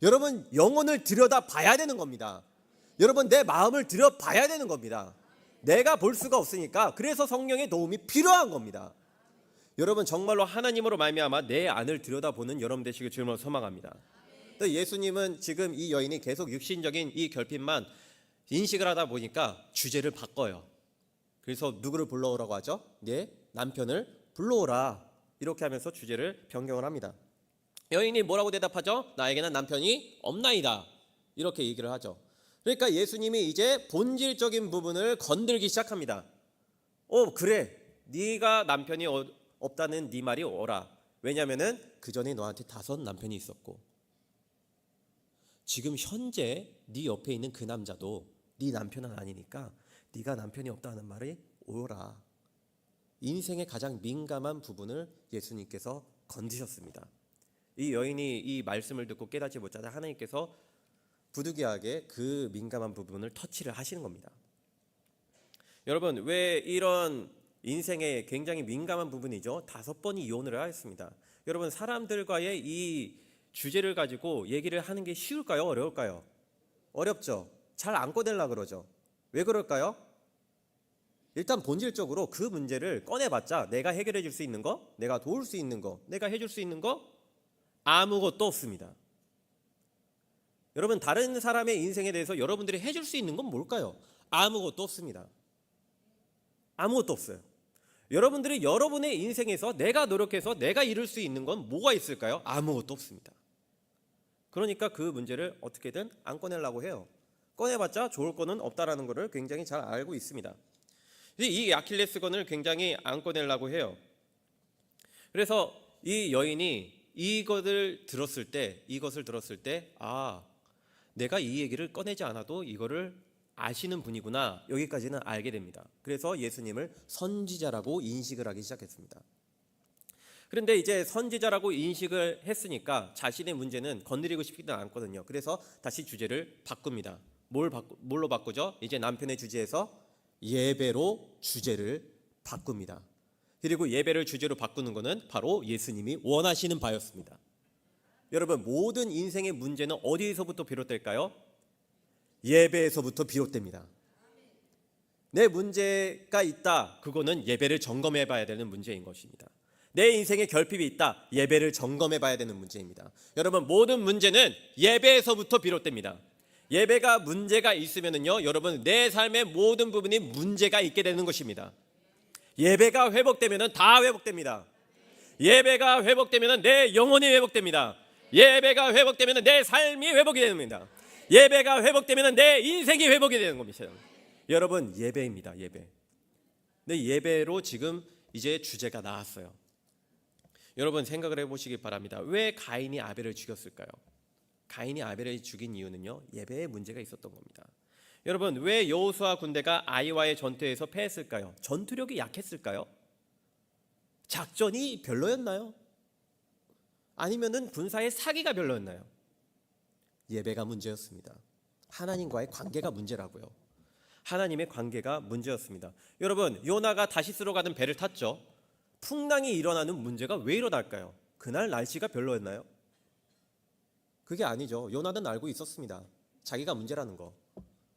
S1: 여러분, 영혼을 들여다봐야 되는 겁니다. 여러분, 내 마음을 들여봐야 되는 겁니다. 내가 볼 수가 없으니까. 그래서 성령의 도움이 필요한 겁니다. 여러분, 정말로 하나님으로 말미암아 내 안을 들여다보는 여러분 되시길 주님으로 소망합니다. 또 예수님은 지금 이 여인이 계속 육신적인 이 결핍만 인식을 하다 보니까 주제를 바꿔요. 그래서 누구를 불러오라고 하죠? 네 남편을 불러오라. 이렇게 하면서 주제를 변경을 합니다. 여인이 뭐라고 대답하죠? 나에게는 남편이 없나이다. 이렇게 얘기를 하죠. 그러니까 예수님이 이제 본질적인 부분을 건들기 시작합니다. 그래, 네가 남편이 없다는 네 말이 옳아. 왜냐하면은 그 전에 너한테 5 남편이 있었고, 지금 현재 네 옆에 있는 그 남자도 네 남편은 아니니까 네가 남편이 없다는 말이 옳아. 인생의 가장 민감한 부분을 예수님께서 건드셨습니다. 이 여인이 이 말씀을 듣고 깨닫지 못하자 하나님께서 부득이하게 그 민감한 부분을 터치를 하시는 겁니다. 여러분, 왜 이런 인생의 굉장히 민감한 부분이죠. 5번이 이혼을 하였습니다. 여러분, 사람들과의 이 주제를 가지고 얘기를 하는 게 쉬울까요? 어려울까요? 어렵죠. 잘 안 꺼내려고 그러죠. 왜 그럴까요? 일단 본질적으로 그 문제를 꺼내봤자 내가 해결해 줄 수 있는 거, 내가 도울 수 있는 거, 내가 해줄 수 있는 거 아무것도 없습니다. 여러분, 다른 사람의 인생에 대해서 여러분들이 해줄 수 있는 건 뭘까요? 아무것도 없습니다. 아무것도 없어요. 여러분들이 여러분의 인생에서 내가 노력해서 내가 이룰 수 있는 건 뭐가 있을까요? 아무것도 없습니다. 그러니까 그 문제를 어떻게든 안 꺼내려고 해요. 꺼내봤자 좋을 거는 없다라는 것을 굉장히 잘 알고 있습니다. 이 아킬레스건을 굉장히 안 꺼내려고 해요. 그래서 이 여인이 이것을 들었을 때 내가 이 얘기를 꺼내지 않아도 이거를 아시는 분이구나, 여기까지는 알게 됩니다. 그래서 예수님을 선지자라고 인식을 하기 시작했습니다. 그런데 이제 선지자라고 인식을 했으니까 자신의 문제는 건드리고 싶지는 않거든요. 그래서 다시 주제를 바꿉니다. 뭘로 바꾸죠? 이제 남편의 주제에서 예배로 주제를 바꿉니다. 그리고 예배를 주제로 바꾸는 것은 바로 예수님이 원하시는 바였습니다. 여러분, 모든 인생의 문제는 어디에서부터 비롯될까요? 예배에서부터 비롯됩니다. 내 문제가 있다, 그거는 예배를 점검해 봐야 되는 문제인 것입니다. 내 인생에 결핍이 있다, 예배를 점검해 봐야 되는 문제입니다. 여러분, 모든 문제는 예배에서부터 비롯됩니다. 예배가 문제가 있으면요, 여러분, 내 삶의 모든 부분이 문제가 있게 되는 것입니다. 예배가 회복되면 다 회복됩니다. 예배가 회복되면 내 영혼이 회복됩니다. 예배가 회복되면 내 삶이 회복이 됩니다. 예배가 회복되면 내 인생이 회복이 되는 겁니다. 여러분, 예배입니다. 예배. 네, 예배로 지금 이제 주제가 나왔어요. 여러분, 생각을 해보시기 바랍니다. 왜 가인이 아벨을 죽였을까요? 가인이 아벨을 죽인 이유는요, 예배에 문제가 있었던 겁니다. 여러분, 왜 여호수아 군대가 아이와의 전투에서 패했을까요? 전투력이 약했을까요? 작전이 별로였나요? 아니면은 군사의 사기가 별로였나요? 예배가 문제였습니다. 하나님과의 관계가 문제라고요. 하나님의 관계가 문제였습니다. 여러분, 요나가 다시스로 가는 배를 탔죠. 풍랑이 일어나는 문제가 왜 일어날까요? 그날 날씨가 별로였나요? 그게 아니죠. 요나는 알고 있었습니다. 자기가 문제라는 거.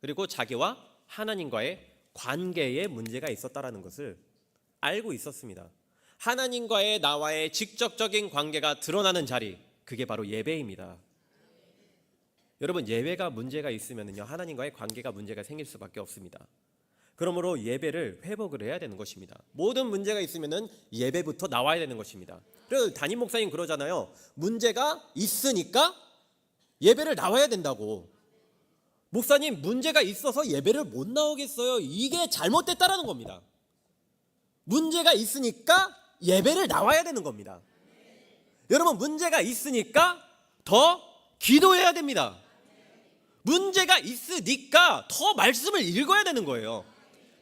S1: 그리고 자기와 하나님과의 관계에 문제가 있었다라는 것을 알고 있었습니다. 하나님과의 나와의 직접적인 관계가 드러나는 자리, 그게 바로 예배입니다. 여러분, 예배가 문제가 있으면요, 하나님과의 관계가 문제가 생길 수밖에 없습니다. 그러므로 예배를 회복을 해야 되는 것입니다. 모든 문제가 있으면은 예배부터 나와야 되는 것입니다. 그래서 담임 목사님 그러잖아요. 문제가 있으니까 예배를 나와야 된다고. 목사님, 문제가 있어서 예배를 못 나오겠어요. 이게 잘못됐다라는 겁니다. 문제가 있으니까 예배를 나와야 되는 겁니다. 여러분, 문제가 있으니까 더 기도해야 됩니다. 문제가 있으니까 더 말씀을 읽어야 되는 거예요.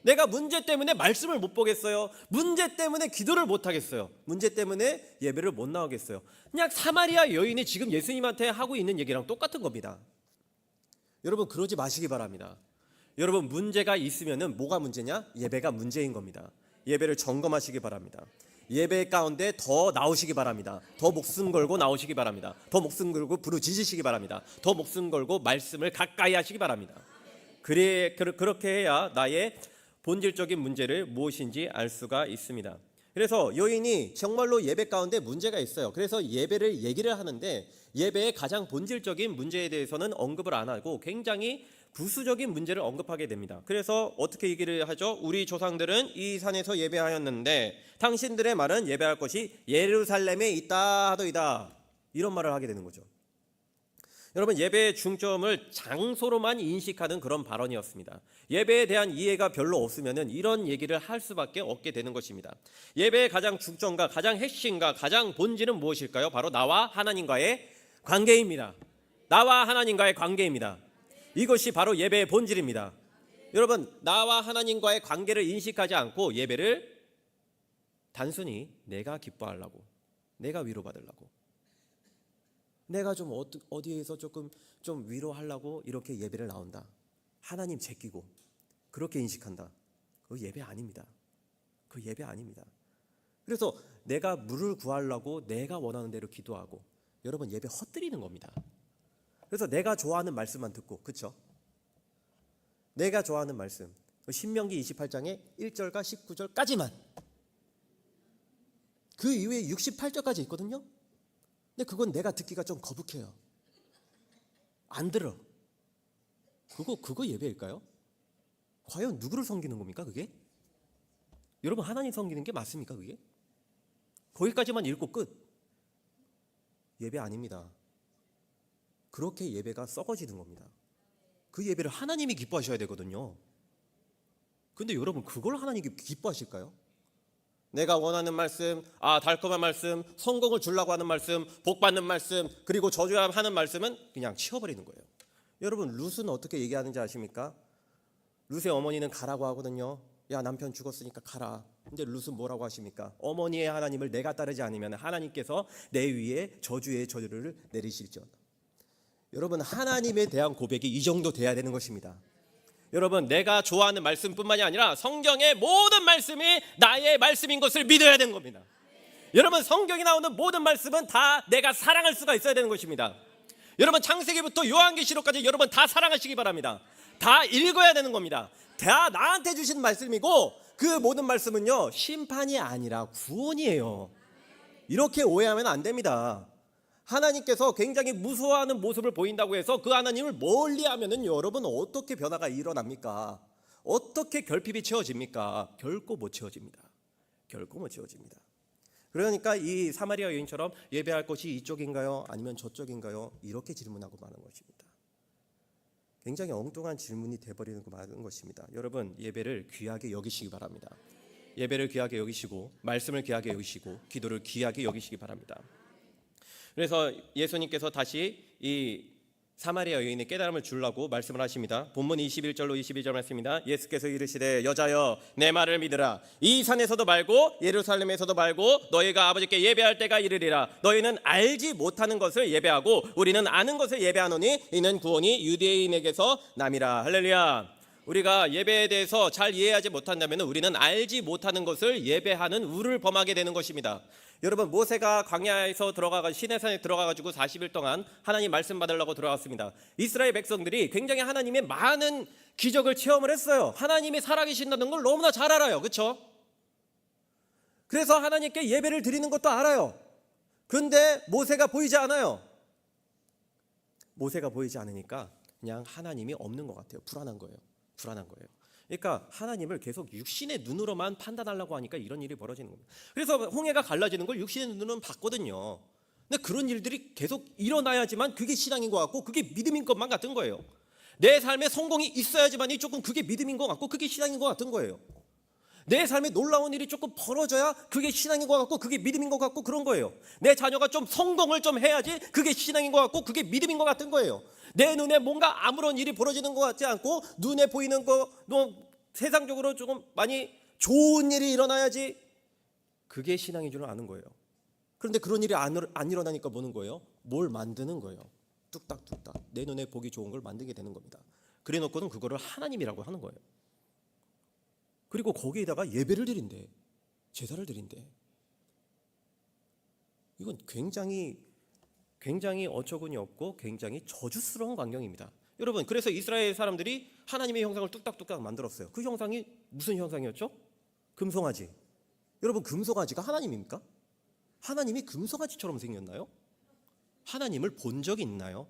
S1: 내가 문제 때문에 말씀을 못 보겠어요. 문제 때문에 기도를 못 하겠어요. 문제 때문에 예배를 못 나오겠어요. 그냥 사마리아 여인이 지금 예수님한테 하고 있는 얘기랑 똑같은 겁니다. 여러분, 그러지 마시기 바랍니다. 여러분, 문제가 있으면은 뭐가 문제냐? 예배가 문제인 겁니다. 예배를 점검하시기 바랍니다. 예배 가운데 더 나오시기 바랍니다. 더 목숨 걸고 나오시기 바랍니다. 더 목숨 걸고 부르짖으시기 바랍니다. 더 목숨 걸고 말씀을 가까이 하시기 바랍니다. 그렇게 해야 나의 본질적인 문제를 무엇인지 알 수가 있습니다. 그래서 여인이 정말로 예배 가운데 문제가 있어요. 그래서 예배를 얘기를 하는데 예배의 가장 본질적인 문제에 대해서는 언급을 안 하고 굉장히 부수적인 문제를 언급하게 됩니다. 그래서 어떻게 얘기를 하죠? 우리 조상들은 이 산에서 예배하였는데 당신들의 말은 예배할 것이 예루살렘에 있다 하더이다. 이런 말을 하게 되는 거죠. 여러분, 예배의 중점을 장소로만 인식하는 그런 발언이었습니다. 예배에 대한 이해가 별로 없으면 이런 얘기를 할 수밖에 없게 되는 것입니다. 예배의 가장 중점과 가장 핵심과 가장 본질은 무엇일까요? 바로 나와 하나님과의 관계입니다. 나와 하나님과의 관계입니다. 이것이 바로 예배의 본질입니다. 여러분, 나와 하나님과의 관계를 인식하지 않고 예배를 단순히 내가 기뻐하려고, 내가 위로받으려고, 내가 좀 어디에서 조금 좀 위로하려고 이렇게 예배를 나온다. 하나님 제끼고 그렇게 인식한다. 그거 예배 아닙니다. 그 예배 아닙니다. 그래서 내가 물을 구하려고 내가 원하는 대로 기도하고, 여러분, 예배 헛들이는 겁니다. 그래서 내가 좋아하는 말씀만 듣고, 그렇죠? 내가 좋아하는 말씀, 신명기 28장의 1절과 19절까지만, 그 이후에 68절까지 있거든요. 근데 그건 내가 듣기가 좀 거북해요. 안 들어. 그거 예배일까요? 과연 누구를 섬기는 겁니까, 그게? 여러분, 하나님 섬기는 게 맞습니까, 그게? 거기까지만 읽고 끝. 예배 아닙니다. 그렇게 예배가 썩어지는 겁니다. 그 예배를 하나님이 기뻐하셔야 되거든요. 근데 여러분, 그걸 하나님이 기뻐하실까요? 내가 원하는 말씀, 달콤한 말씀, 성공을 주려고 하는 말씀, 복 받는 말씀, 그리고 저주하는 말씀은 그냥 치워버리는 거예요. 여러분, 룻은 어떻게 얘기하는지 아십니까? 룻의 어머니는 가라고 하거든요. 야, 남편 죽었으니까 가라. 근데 룻은 뭐라고 하십니까? 어머니의 하나님을 내가 따르지 않으면 하나님께서 내 위에 저주의 저주를 내리실지어다. 여러분, 하나님에 대한 고백이 이 정도 돼야 되는 것입니다. 여러분, 내가 좋아하는 말씀뿐만이 아니라 성경의 모든 말씀이 나의 말씀인 것을 믿어야 되는 겁니다. 여러분, 성경에 나오는 모든 말씀은 다 내가 사랑할 수가 있어야 되는 것입니다. 여러분, 창세기부터 요한계시록까지 여러분 다 사랑하시기 바랍니다. 다 읽어야 되는 겁니다. 다 나한테 주신 말씀이고, 그 모든 말씀은요, 심판이 아니라 구원이에요. 이렇게 오해하면 안 됩니다. 하나님께서 굉장히 무서워하는 모습을 보인다고 해서 그 하나님을 멀리하면은 여러분 어떻게 변화가 일어납니까? 어떻게 결핍이 채워집니까? 결코 못 채워집니다. 결코 못 채워집니다. 그러니까 이 사마리아 여인처럼 예배할 곳이 이쪽인가요? 아니면 저쪽인가요? 이렇게 질문하고 마는 것입니다. 굉장히 엉뚱한 질문이 돼버리는 거 많은 것입니다. 여러분, 예배를 귀하게 여기시기 바랍니다. 예배를 귀하게 여기시고, 말씀을 귀하게 여기시고, 기도를 귀하게 여기시기 바랍니다. 그래서 예수님께서 다시 이 사마리아 여인의 깨달음을 주려고 말씀을 하십니다. 본문 21절로 22절 말씀입니다. 예수께서 이르시되 여자여 내 말을 믿으라. 이 산에서도 말고 예루살렘에서도 말고 너희가 아버지께 예배할 때가 이르리라. 너희는 알지 못하는 것을 예배하고 우리는 아는 것을 예배하노니 이는 구원이 유대인에게서 남이라. 할렐루야. 우리가 예배에 대해서 잘 이해하지 못한다면 우리는 알지 못하는 것을 예배하는 우를 범하게 되는 것입니다. 여러분, 모세가 광야에서 들어가가 시내산에 들어가가지고 40일 동안 하나님 말씀 받으려고 들어갔습니다. 이스라엘 백성들이 굉장히 하나님의 많은 기적을 체험을 했어요. 하나님이 살아계신다는 걸 너무나 잘 알아요. 그렇죠? 그래서 하나님께 예배를 드리는 것도 알아요. 그런데 모세가 보이지 않아요. 모세가 보이지 않으니까 그냥 하나님이 없는 것 같아요. 불안한 거예요. 그러니까 하나님을 계속 육신의 눈으로만 판단하려고 하니까 이런 일이 벌어지는 겁니다. 그래서 홍해가 갈라지는 걸 육신의 눈으로는 봤거든요. 근데 그런 일들이 계속 일어나야지만 그게 신앙인 것 같고 그게 믿음인 것만 같은 거예요. 내 삶에 성공이 있어야지만이 조금 그게 믿음인 것 같고 그게 신앙인 것 같은 거예요. 내 삶에 놀라운 일이 조금 벌어져야 그게 신앙인 것 같고 그게 믿음인 것 같고 그런 거예요. 내 자녀가 좀 성공을 좀 해야지 그게 신앙인 것 같고 그게 믿음인 것 같은 거예요. 내 눈에 뭔가 아무런 일이 벌어지는 것 같지 않고 눈에 보이는 거 세상적으로 조금 많이 좋은 일이 일어나야지 그게 신앙인 줄 아는 거예요. 그런데 그런 일이 안 일어나니까 뭐는 거예요? 뭘 만드는 거예요. 뚝딱뚝딱 내 눈에 보기 좋은 걸 만들게 되는 겁니다. 그래 놓고는 그거를 하나님이라고 하는 거예요. 그리고 거기에다가 예배를 드린대, 제사를 드린대. 이건 굉장히 어처구니 없고 굉장히 저주스러운 광경입니다. 여러분, 그래서 이스라엘 사람들이 하나님의 형상을 뚝딱뚝딱 만들었어요. 그 형상이 무슨 형상이었죠? 금송아지. 여러분, 금송아지가 하나님입니까? 하나님이 금송아지처럼 생겼나요? 하나님을 본 적이 있나요?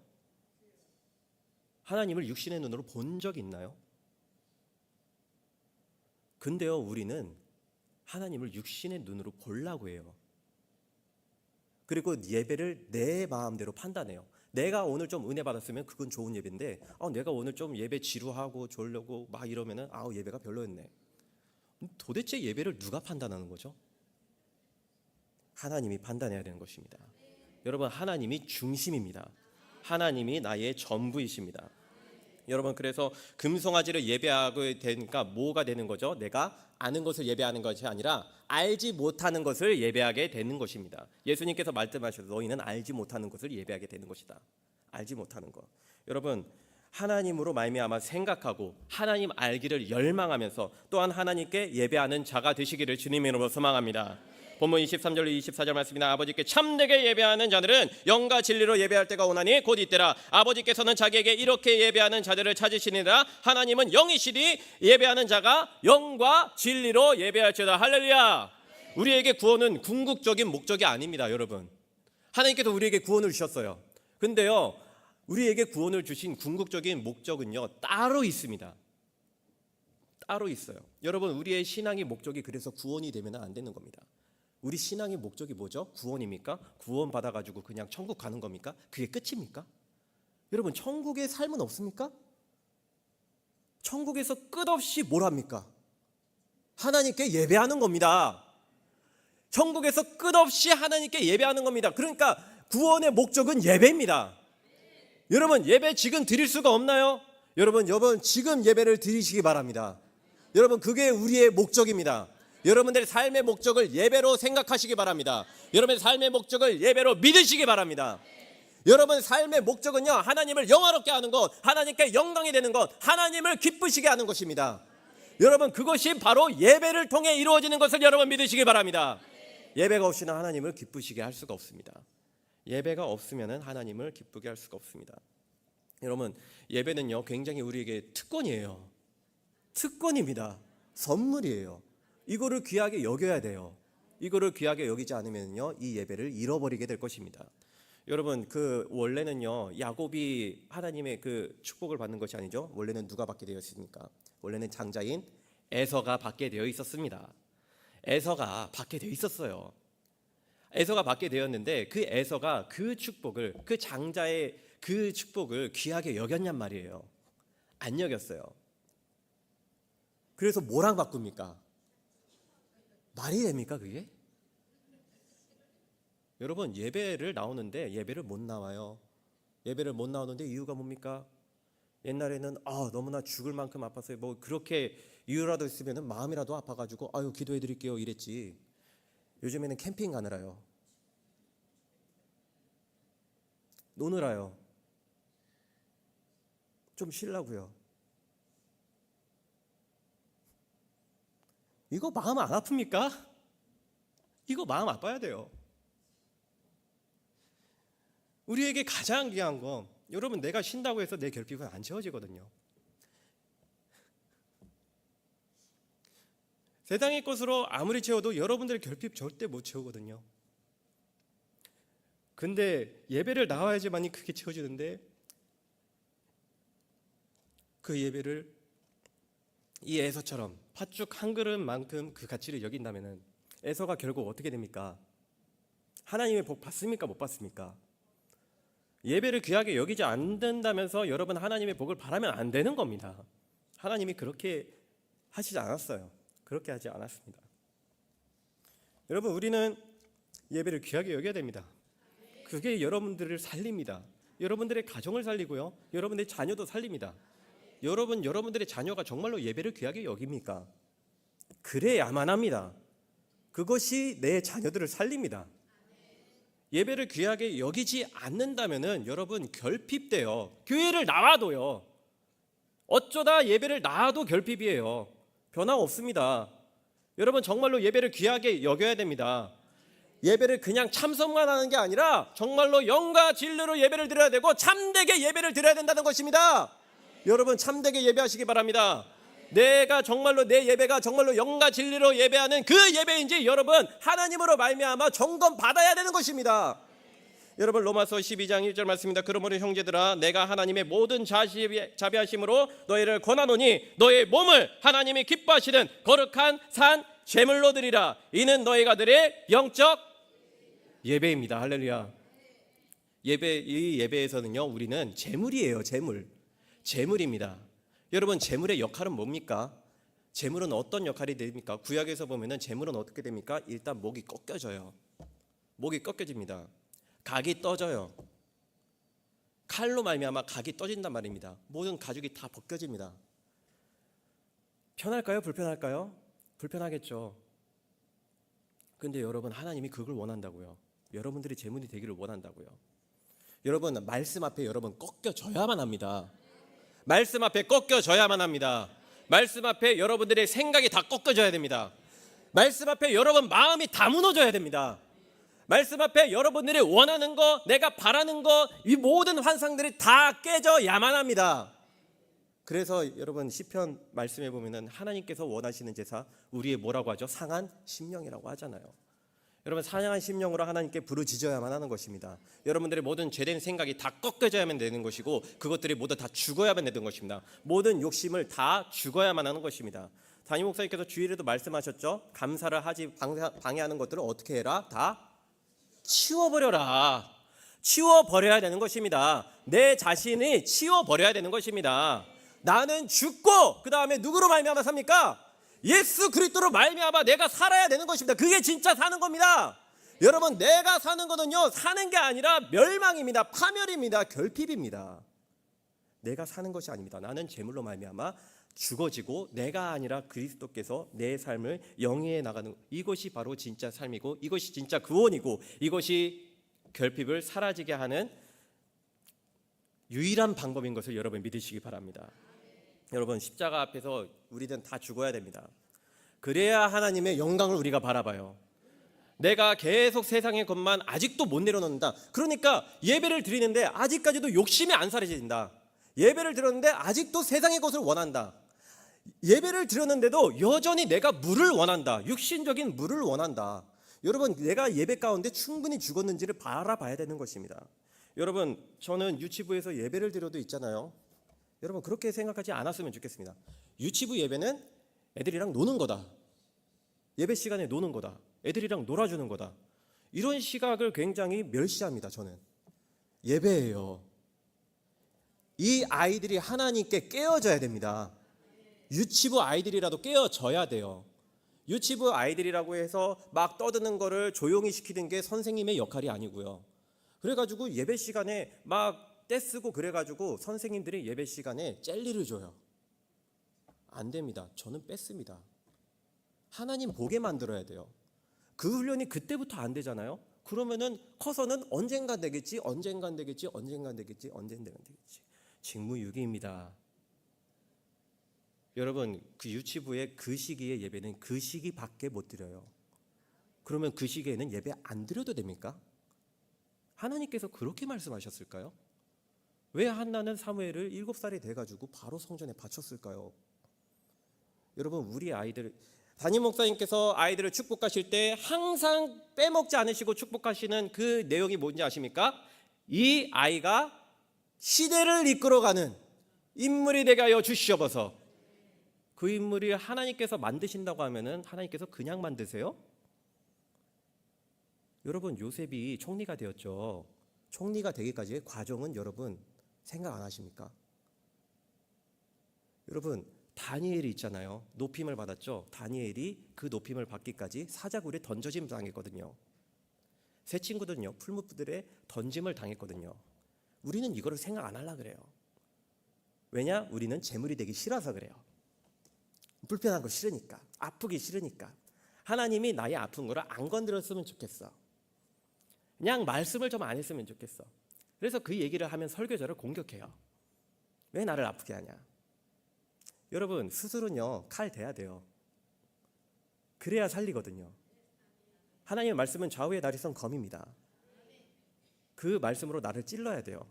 S1: 하나님을 육신의 눈으로 본 적이 있나요? 근데요, 우리는 하나님을 육신의 눈으로 보려고 해요. 그리고 예배를 내 마음대로 판단해요. 내가 오늘 좀 은혜 받았으면 그건 좋은 예배인데 내가 오늘 좀 예배 지루하고 졸려고 막 이러면은 예배가 별로였네. 도대체 예배를 누가 판단하는 거죠? 하나님이 판단해야 되는 것입니다. 여러분, 하나님이 중심입니다. 하나님이 나의 전부이십니다. 여러분, 그래서 금송아지를 예배하게 되니까 뭐가 되는 거죠? 내가 아는 것을 예배하는 것이 아니라 알지 못하는 것을 예배하게 되는 것입니다. 예수님께서 말씀하셔서 너희는 알지 못하는 것을 예배하게 되는 것이다. 알지 못하는 것. 여러분, 하나님으로 말미암아 생각하고 하나님 알기를 열망하면서 또한 하나님께 예배하는 자가 되시기를 주님의 이름으로 소망합니다. 본문 23절로 24절 말씀이나 아버지께 참되게 예배하는 자들은 영과 진리로 예배할 때가 오나니 곧 이때라. 아버지께서는 자기에게 이렇게 예배하는 자들을 찾으시니라. 하나님은 영이시니 예배하는 자가 영과 진리로 예배할지어다. 할렐루야. 우리에게 구원은 궁극적인 목적이 아닙니다. 여러분, 하나님께서 우리에게 구원을 주셨어요. 근데요, 우리에게 구원을 주신 궁극적인 목적은요 따로 있습니다. 따로 있어요. 여러분, 우리의 신앙의 목적이 그래서 구원이 되면 안 되는 겁니다. 우리 신앙의 목적이 뭐죠? 구원입니까? 구원 받아가지고 그냥 천국 가는 겁니까? 그게 끝입니까? 여러분, 천국의 삶은 없습니까? 천국에서 끝없이 뭘 합니까? 하나님께 예배하는 겁니다. 천국에서 끝없이 하나님께 예배하는 겁니다. 그러니까 구원의 목적은 예배입니다. 여러분, 예배 지금 드릴 수가 없나요? 여러분 지금 예배를 드리시기 바랍니다. 여러분, 그게 우리의 목적입니다. 여러분들의 삶의 목적을 예배로 생각하시기 바랍니다. 여러분의 삶의 목적을 예배로 믿으시기 바랍니다. 여러분 삶의 목적은요, 하나님을 영화롭게 하는 것, 하나님께 영광이 되는 것, 하나님을 기쁘시게 하는 것입니다. 여러분, 그것이 바로 예배를 통해 이루어지는 것을 여러분 믿으시기 바랍니다. 예배가 없이는 하나님을 기쁘시게 할 수가 없습니다. 예배가 없으면 하나님을 기쁘게 할 수가 없습니다. 여러분, 예배는요 굉장히 우리에게 특권이에요. 특권입니다. 선물이에요. 이거를 귀하게 여겨야 돼요. 이거를 귀하게 여기지 않으면요 이 예배를 잃어버리게 될 것입니다. 여러분, 그 원래는요 야곱이 하나님의 그 축복을 받는 것이 아니죠. 원래는 누가 받게 되었습니까? 원래는 장자인 에서가 받게 되어 있었습니다. 에서가 받게 되어 있었어요. 에서가 받게 되었는데 그 에서가 그 축복을, 그 장자의 그 축복을 귀하게 여겼냔 말이에요. 안 여겼어요. 그래서 뭐랑 바꿉니까? 말이 됩니까 그게? 여러분, 예배를 나오는데 예배를 못 나와요. 예배를 못 나오는데 이유가 뭡니까? 옛날에는 너무나 죽을 만큼 아팠어요. 뭐 그렇게 이유라도 있으면 마음이라도 아파가지고 아유 기도해 드릴게요 이랬지. 요즘에는 캠핑 가느라요, 노느라요, 좀 쉬려고요. 이거 마음 안 아픕니까? 이거 마음 아파야 돼요. 우리에게 가장 귀한 건, 여러분, 내가 쉰다고 해서 내 결핍은 안 채워지거든요. 세상의 것으로 아무리 채워도 여러분들의 결핍 절대 못 채우거든요. 근데 예배를 나와야지만이 그게 채워지는데, 그 예배를 이 에서처럼 팥죽 한 그릇만큼 그 가치를 여긴다면은 에서가 결국 어떻게 됩니까? 하나님의 복 받습니까? 못 받습니까? 예배를 귀하게 여기지 않는다면서 여러분 하나님의 복을 바라면 안 되는 겁니다. 하나님이 그렇게 하시지 않았어요. 그렇게 하지 않았습니다. 여러분, 우리는 예배를 귀하게 여겨야 됩니다. 그게 여러분들을 살립니다. 여러분들의 가정을 살리고요, 여러분들의 자녀도 살립니다. 여러분들의 자녀가 정말로 예배를 귀하게 여깁니까? 그래야만 합니다. 그것이 내 자녀들을 살립니다. 예배를 귀하게 여기지 않는다면은 여러분 결핍돼요. 교회를 나와도요, 어쩌다 예배를 나와도 결핍이에요. 변화 없습니다. 여러분, 정말로 예배를 귀하게 여겨야 됩니다. 예배를 그냥 참석만 하는 게 아니라 정말로 영과 진리로 예배를 드려야 되고 참되게 예배를 드려야 된다는 것입니다. 여러분, 참되게 예배하시기 바랍니다. 내가 정말로, 내 예배가 정말로 영과 진리로 예배하는 그 예배인지 여러분 하나님으로 말미암아 점검 받아야 되는 것입니다. 여러분, 로마서 12장 1절 말씀입니다. 그러므로 형제들아, 내가 하나님의 모든 자비하심으로 너희를 권하노니 너희 몸을 하나님이 기뻐하시는 거룩한 산 제물로 드리라. 이는 너희가 드릴 영적 예배입니다. 할렐루야. 이 예배에서는요 우리는 제물이에요. 제물입니다. 여러분, 제물의 역할은 뭡니까? 제물은 어떤 역할이 됩니까? 구약에서 보면은 제물은 어떻게 됩니까? 일단 목이 꺾여져요. 목이 꺾여집니다. 각이 떠져요. 칼로 말미암아 각이 떠진단 말입니다. 모든 가죽이 다 벗겨집니다. 편할까요? 불편할까요? 불편하겠죠. 근데 여러분, 하나님이 그걸 원한다고요. 여러분들이 제물이 되기를 원한다고요. 여러분, 말씀 앞에 여러분 꺾여져야만 합니다. 말씀 앞에 꺾여져야만 합니다. 말씀 앞에 여러분들의 생각이 다 꺾여져야 됩니다. 말씀 앞에 여러분 마음이 다 무너져야 됩니다. 말씀 앞에 여러분들이 원하는 거, 내가 바라는 거, 이 모든 환상들이 다 깨져야만 합니다. 그래서 여러분 시편 말씀에 보면은 하나님께서 원하시는 제사, 우리의 뭐라고 하죠? 상한 심령이라고 하잖아요. 여러분, 상한 심령으로 하나님께 부르짖어야만 하는 것입니다. 여러분들의 모든 죄된 생각이 다 꺾여져야만 되는 것이고, 그것들이 모두 다 죽어야만 되는 것입니다. 모든 욕심을 다 죽어야만 하는 것입니다. 담임 목사님께서 주일에도 말씀하셨죠. 감사를 하지 방해하는 것들을 어떻게 해라? 다 치워버려라. 치워버려야 되는 것입니다. 내 자신이 치워버려야 되는 것입니다. 나는 죽고 그 다음에 누구로 말미암아 삽니까? 예수 그리스도로 말미암아 내가 살아야 되는 것입니다. 그게 진짜 사는 겁니다. 여러분, 내가 사는 거는요, 사는 게 아니라 멸망입니다. 파멸입니다. 결핍입니다. 내가 사는 것이 아닙니다. 나는 재물로 말미암아 죽어지고 내가 아니라 그리스도께서 내 삶을 영위해 나가는, 이것이 바로 진짜 삶이고, 이것이 진짜 구원이고, 이것이 결핍을 사라지게 하는 유일한 방법인 것을 여러분 믿으시기 바랍니다. 여러분, 십자가 앞에서 우리는 다 죽어야 됩니다. 그래야 하나님의 영광을 우리가 바라봐요. 내가 계속 세상의 것만 아직도 못 내려놓는다. 그러니까 예배를 드리는데 아직까지도 욕심이 안 사라진다. 예배를 드렸는데 아직도 세상의 것을 원한다. 예배를 드렸는데도 여전히 내가 물을 원한다. 육신적인 물을 원한다. 여러분, 내가 예배 가운데 충분히 죽었는지를 바라봐야 되는 것입니다. 여러분, 저는 유치부에서 예배를 드려도 있잖아요. 여러분, 그렇게 생각하지 않았으면 좋겠습니다. 유치부 예배는 애들이랑 노는 거다. 예배 시간에 노는 거다. 애들이랑 놀아주는 거다. 이런 시각을 굉장히 멸시합니다. 저는 예배예요. 이 아이들이 하나님께 깨어져야 됩니다. 유치부 아이들이라도 깨어져야 돼요. 유치부 아이들이라고 해서 막 떠드는 거를 조용히 시키는 게 선생님의 역할이 아니고요. 그래가지고 예배 시간에 막 떼쓰고 그래가지고 선생님들이 예배 시간에 젤리를 줘요. 안 됩니다. 저는 뺐습니다. 하나님 보게 만들어야 돼요. 그 훈련이 그때부터 안 되잖아요. 그러면은 커서는 언젠간 되겠지, 언젠간 되겠지, 언젠간 되겠지, 언젠간 되겠지. 직무유기입니다. 여러분, 그 유치부의 그 시기의 예배는 그 시기밖에 못 드려요. 그러면 그 시기에는 예배 안 드려도 됩니까? 하나님께서 그렇게 말씀하셨을까요? 왜 한나는 사무엘을 7살이 돼가지고 바로 성전에 바쳤을까요? 여러분, 우리 아이들, 담임 목사님께서 아이들을 축복하실 때 항상 빼먹지 않으시고 축복하시는 그 내용이 뭔지 아십니까? 이 아이가 시대를 이끌어가는 인물이 되게 하여 주시옵소서. 그 인물이 하나님께서 만드신다고 하면은 하나님께서 그냥 만드세요? 여러분, 요셉이 총리가 되었죠. 총리가 되기까지의 과정은 여러분 생각 안 하십니까? 여러분, 다니엘이 있잖아요. 높임을 받았죠. 다니엘이 그 높임을 받기까지 사자굴에 던져짐 당했거든요. 새 친구들은요, 풀무부들의 던짐을 당했거든요. 우리는 이거를 생각 안 하려고 그래요. 왜냐? 우리는 재물이 되기 싫어서 그래요. 불편한 거 싫으니까, 아프기 싫으니까. 하나님이 나의 아픈 거를 안 건드렸으면 좋겠어. 그냥 말씀을 좀 안 했으면 좋겠어. 그래서 그 얘기를 하면 설교자를 공격해요. 왜 나를 아프게 하냐? 여러분, 수술은요, 칼 대야 돼요. 그래야 살리거든요. 하나님의 말씀은 좌우의 다리선 검입니다. 그 말씀으로 나를 찔러야 돼요.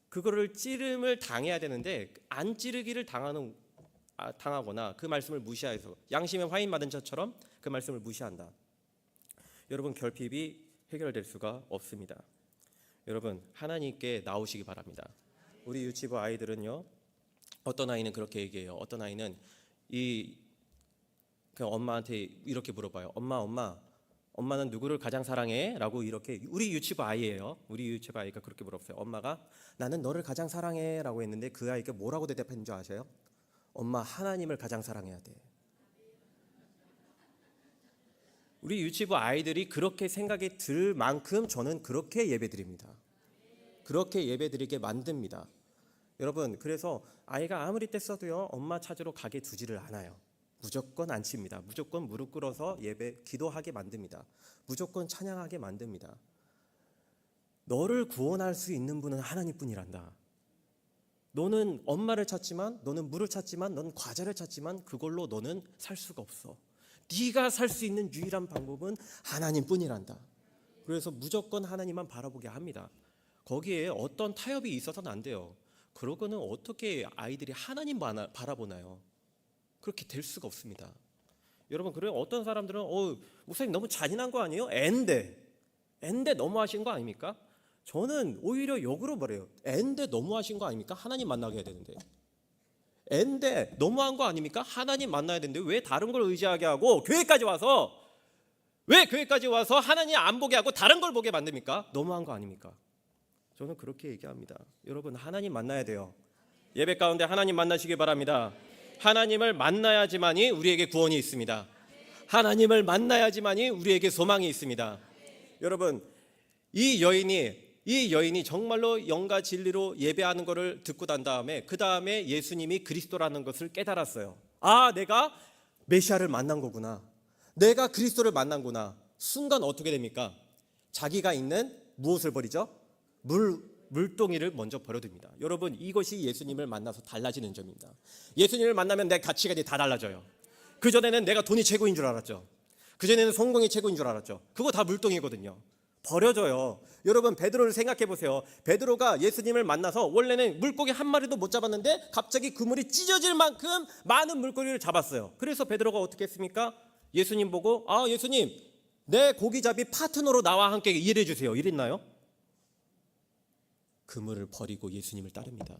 S1: 그거를 찌름을 당해야 되는데 안 찌르기를 당하거나 그 말씀을 무시해서 양심의 화인 받은 자처럼 그 말씀을 무시한다. 여러분, 결핍이 해결될 수가 없습니다. 여러분, 하나님께 나오시기 바랍니다. 우리 유치부 아이들은요, 어떤 아이는 그렇게 얘기해요. 어떤 아이는 그 엄마한테 이렇게 물어봐요. 엄마는 누구를 가장 사랑해? 라고 이렇게, 우리 유치부 아이예요. 우리 유치부 아이가 그렇게 물었어요. 엄마가 나는 너를 가장 사랑해 라고 했는데 그 아이가 뭐라고 대답했는 줄 아세요? 엄마, 하나님을 가장 사랑해야 돼. 우리 유치부 아이들이 그렇게 생각이 들 만큼 저는 그렇게 예배드립니다. 그렇게 예배드리게 만듭니다. 여러분, 그래서 아이가 아무리 뗐어도요, 엄마 찾으러 가게 두지를 않아요. 무조건 앉힙니다. 무조건 무릎 꿇어서 예배 기도하게 만듭니다. 무조건 찬양하게 만듭니다. 너를 구원할 수 있는 분은 하나님뿐이란다. 너는 엄마를 찾지만, 너는 물을 찾지만, 넌 과자를 찾지만 그걸로 너는 살 수가 없어. 네가 살 수 있는 유일한 방법은 하나님뿐이란다. 그래서 무조건 하나님만 바라보게 합니다. 거기에 어떤 타협이 있어서는 안 돼요. 그러고는 어떻게 아이들이 하나님 바라보나요? 그렇게 될 수가 없습니다. 여러분, 그래 어떤 사람들은 목사님 너무 잔인한 거 아니에요? 엔데 너무하신 거 아닙니까? 저는 오히려 역으로 말해요. 엔데 너무하신 거 아닙니까? 하나님 만나게 해야 되는데. 엔데 너무한 거 아닙니까? 하나님 만나야 되는데 왜 다른 걸 의지하게 하고 교회까지 와서 하나님 안 보게 하고 다른 걸 보게 만듭니까? 너무한 거 아닙니까? 저는 그렇게 얘기합니다. 여러분, 하나님 만나야 돼요. 예배 가운데 하나님 만나시기 바랍니다. 하나님을 만나야지만이 우리에게 구원이 있습니다. 하나님을 만나야지만이 우리에게 소망이 있습니다. 여러분, 이 여인이 정말로 영과 진리로 예배하는 것을 듣고 난 다음에 그 다음에 예수님이 그리스도라는 것을 깨달았어요. 아, 내가 메시아를 만난 거구나. 내가 그리스도를 만난구나. 순간 어떻게 됩니까? 자기가 있는 무엇을 버리죠? 물동이를 먼저 버려둡니다. 여러분, 이것이 예수님을 만나서 달라지는 점입니다. 예수님을 만나면 내 가치관이 다 달라져요. 그전에는 내가 돈이 최고인 줄 알았죠. 그전에는 성공이 최고인 줄 알았죠. 그거 다 물동이거든요. 버려져요. 여러분, 베드로를 생각해 보세요. 베드로가 예수님을 만나서 원래는 물고기 한 마리도 못 잡았는데 갑자기 그물이 찢어질 만큼 많은 물고기를 잡았어요. 그래서 베드로가 어떻게 했습니까? 예수님 보고, 아, 예수님, 내 고기잡이 파트너로 나와 함께 일해 주세요. 이랬나요? 그물을 버리고 예수님을 따릅니다.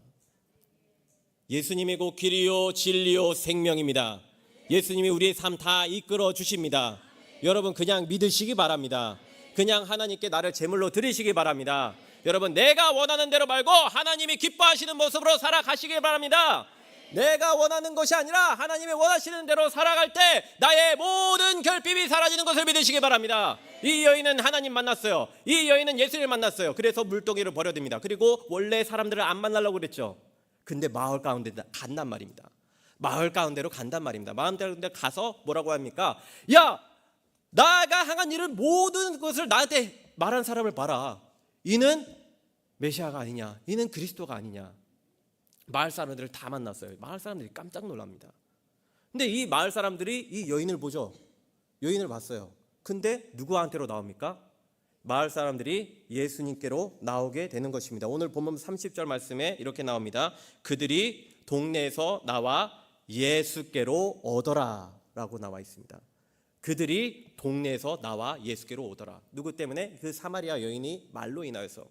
S1: 예수님이 곧 길이요 진리요 생명입니다. 예수님이 우리의 삶 다 이끌어 주십니다. 여러분, 그냥 믿으시기 바랍니다. 그냥 하나님께 나를 제물로 드리시기 바랍니다. 여러분, 내가 원하는 대로 말고 하나님이 기뻐하시는 모습으로 살아가시기 바랍니다. 내가 원하는 것이 아니라 하나님이 원하시는 대로 살아갈 때 나의 모든 결핍이 사라지는 것을 믿으시기 바랍니다. 이 여인은 하나님 만났어요. 이 여인은 예수를 만났어요. 그래서 물동이를 버려둡니다. 그리고 원래 사람들을 안 만나려고 그랬죠. 근데 마을 가운데 간단 말입니다. 마을 가운데로 간단 말입니다. 마을 가운데 가서 뭐라고 합니까? 야, 나가 행한 일은 모든 것을 나한테 말한 사람을 봐라. 이는 메시아가 아니냐, 이는 그리스도가 아니냐. 마을 사람들을 다 만났어요. 마을 사람들이 깜짝 놀랍니다. 근데 이 마을 사람들이 이 여인을 보죠. 여인을 봤어요. 근데 누구한테로 나옵니까? 마을 사람들이 예수님께로 나오게 되는 것입니다. 오늘 본문 30절 말씀에 이렇게 나옵니다. 그들이 동네에서 나와 예수께로 오더라 라고 나와 있습니다. 그들이 동네에서 나와 예수께로 오더라. 누구 때문에? 그 사마리아 여인이 말로 인하여서.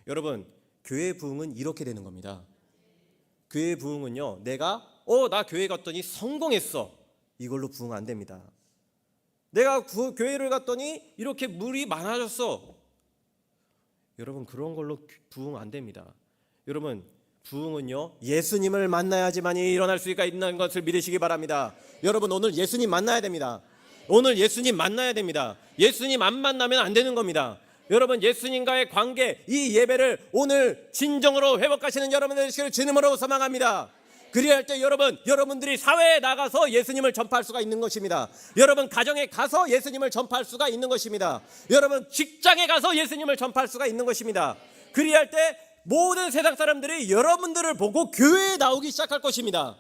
S1: 여러분, 교회 부흥은 이렇게 되는 겁니다. 교회 부흥은요, 내가 나 교회 갔더니 성공했어, 이걸로 부흥 안 됩니다. 내가 교회를 갔더니 이렇게 물이 많아졌어, 여러분, 그런 걸로 부흥 안 됩니다. 여러분, 부흥은요, 예수님을 만나야지만이 일어날 수가 있는 것을 믿으시기 바랍니다. 여러분, 오늘 예수님 만나야 됩니다. 오늘 예수님 만나야 됩니다. 예수님 안 만나면 안 되는 겁니다. 여러분, 예수님과의 관계, 이 예배를 오늘 진정으로 회복하시는 여러분들 되시기를 주님으로 소망합니다. 그리할 때 여러분들이 사회에 나가서 예수님을 전파할 수가 있는 것입니다. 여러분, 가정에 가서 예수님을 전파할 수가 있는 것입니다. 여러분, 직장에 가서 예수님을 전파할 수가 있는 것입니다. 그리할 때 모든 세상 사람들이 여러분들을 보고 교회에 나오기 시작할 것입니다.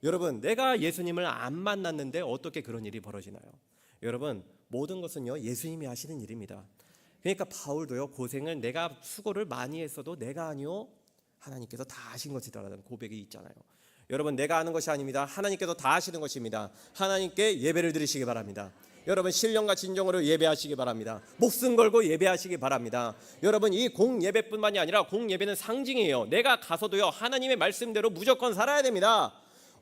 S1: 여러분, 내가 예수님을 안 만났는데 어떻게 그런 일이 벌어지나요? 여러분, 모든 것은요, 예수님이 하시는 일입니다. 그러니까 바울도요, 고생을 내가 수고를 많이 했어도 내가 아니요 하나님께서 다 하신 것이다라는 고백이 있잖아요. 여러분, 내가 하는 것이 아닙니다. 하나님께서 다 하시는 것입니다. 하나님께 예배를 드리시기 바랍니다. 여러분, 신령과 진정으로 예배하시기 바랍니다. 목숨 걸고 예배하시기 바랍니다. 여러분, 이 공예배뿐만이 아니라 공예배는 상징이에요. 내가 가서도요, 하나님의 말씀대로 무조건 살아야 됩니다.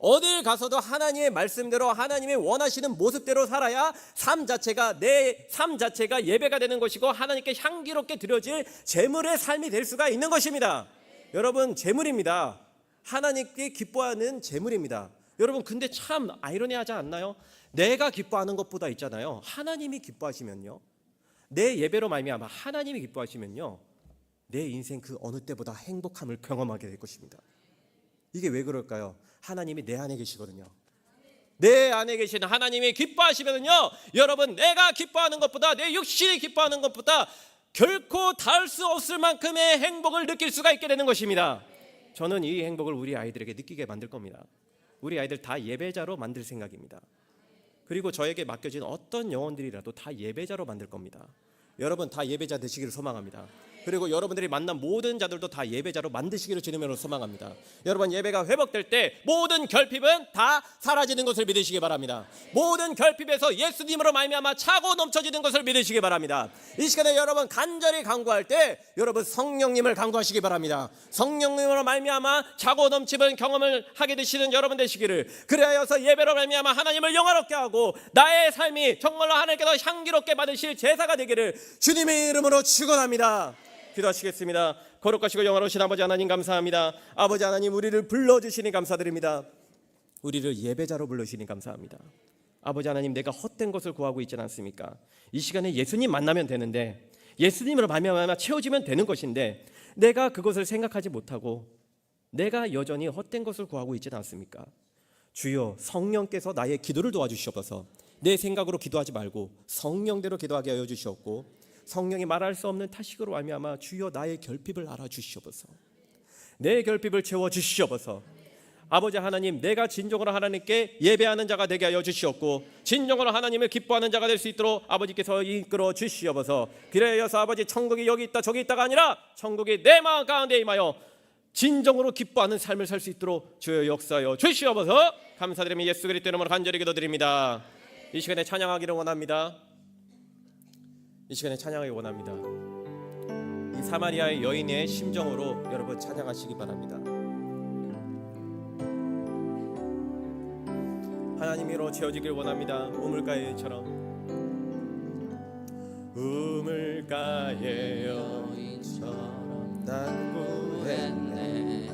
S1: 어딜 가서도 하나님의 말씀대로 하나님의 원하시는 모습대로 살아야 내 삶 자체가 예배가 되는 것이고 하나님께 향기롭게 드려질 제물의 삶이 될 수가 있는 것입니다. 여러분, 제물입니다. 하나님께 기뻐하는 제물입니다. 여러분, 근데 참 아이러니하지 않나요? 내가 기뻐하는 것보다 있잖아요, 하나님이 기뻐하시면요, 내 예배로 말미암아 하나님이 기뻐하시면요, 내 인생 그 어느 때보다 행복함을 경험하게 될 것입니다. 이게 왜 그럴까요? 하나님이 내 안에 계시거든요. 내 안에 계신 하나님이 기뻐하시면요, 여러분, 내가 기뻐하는 것보다, 내 육신이 기뻐하는 것보다 결코 닿을 수 없을 만큼의 행복을 느낄 수가 있게 되는 것입니다. 저는 이 행복을 우리 아이들에게 느끼게 만들 겁니다. 우리 아이들 다 예배자로 만들 생각입니다. 그리고 저에게 맡겨진 어떤 영혼들이라도 다 예배자로 만들 겁니다. 여러분, 다 예배자 되시기를 소망합니다. 그리고 여러분들이 만난 모든 자들도 다 예배자로 만드시기를 주님으로 소망합니다. 여러분, 예배가 회복될 때 모든 결핍은 다 사라지는 것을 믿으시기 바랍니다. 모든 결핍에서 예수님으로 말미암아 차고 넘쳐지는 것을 믿으시기 바랍니다. 이 시간에 여러분, 간절히 간구할 때 여러분, 성령님을 간구하시기 바랍니다. 성령님으로 말미암아 차고 넘치는 경험을 하게 되시는 여러분 되시기를, 그래야여서 예배로 말미암아 하나님을 영화롭게 하고 나의 삶이 정말로 하나님께서 향기롭게 받으실 제사가 되기를 주님의 이름으로 축원합니다. 기도하시겠습니다. 거룩하시고 영화로우신 아버지 하나님, 감사합니다. 아버지 하나님, 우리를 불러주시니 감사드립니다. 우리를 예배자로 불러주시니 감사합니다. 아버지 하나님, 내가 헛된 것을 구하고 있지는 않습니까? 이 시간에 예수님 만나면 되는데, 예수님으로 말미암아 채워지면 되는 것인데, 내가 그것을 생각하지 못하고 내가 여전히 헛된 것을 구하고 있지는 않습니까? 주여, 성령께서 나의 기도를 도와주시옵소서. 내 생각으로 기도하지 말고 성령대로 기도하게 하여 주시옵고, 성령이 말할 수 없는 타식으로 말미암아 주여 나의 결핍을 알아주시옵소서. 내 결핍을 채워주시옵소서. 아버지 하나님, 내가 진정으로 하나님께 예배하는 자가 되게 하여 주시옵고, 진정으로 하나님을 기뻐하는 자가 될 수 있도록 아버지께서 이끌어 주시옵소서. 그래서 아버지, 천국이 여기 있다 저기 있다가 아니라 천국이 내 마음 가운데 임하여 진정으로 기뻐하는 삶을 살 수 있도록 주여 역사하여 주시옵소서. 감사드리며 예수 그리스도 이름으로 간절히 기도드립니다. 이 시간에 찬양하기를 원합니다. 이 시간에 찬양하기 원합니다. 이 사마리아의 여인의 심정으로 여러분 찬양하시기 바랍니다. 하나님으로 채워지길 원합니다. 우물가에처럼, 우물가의 여인처럼 난 구했네.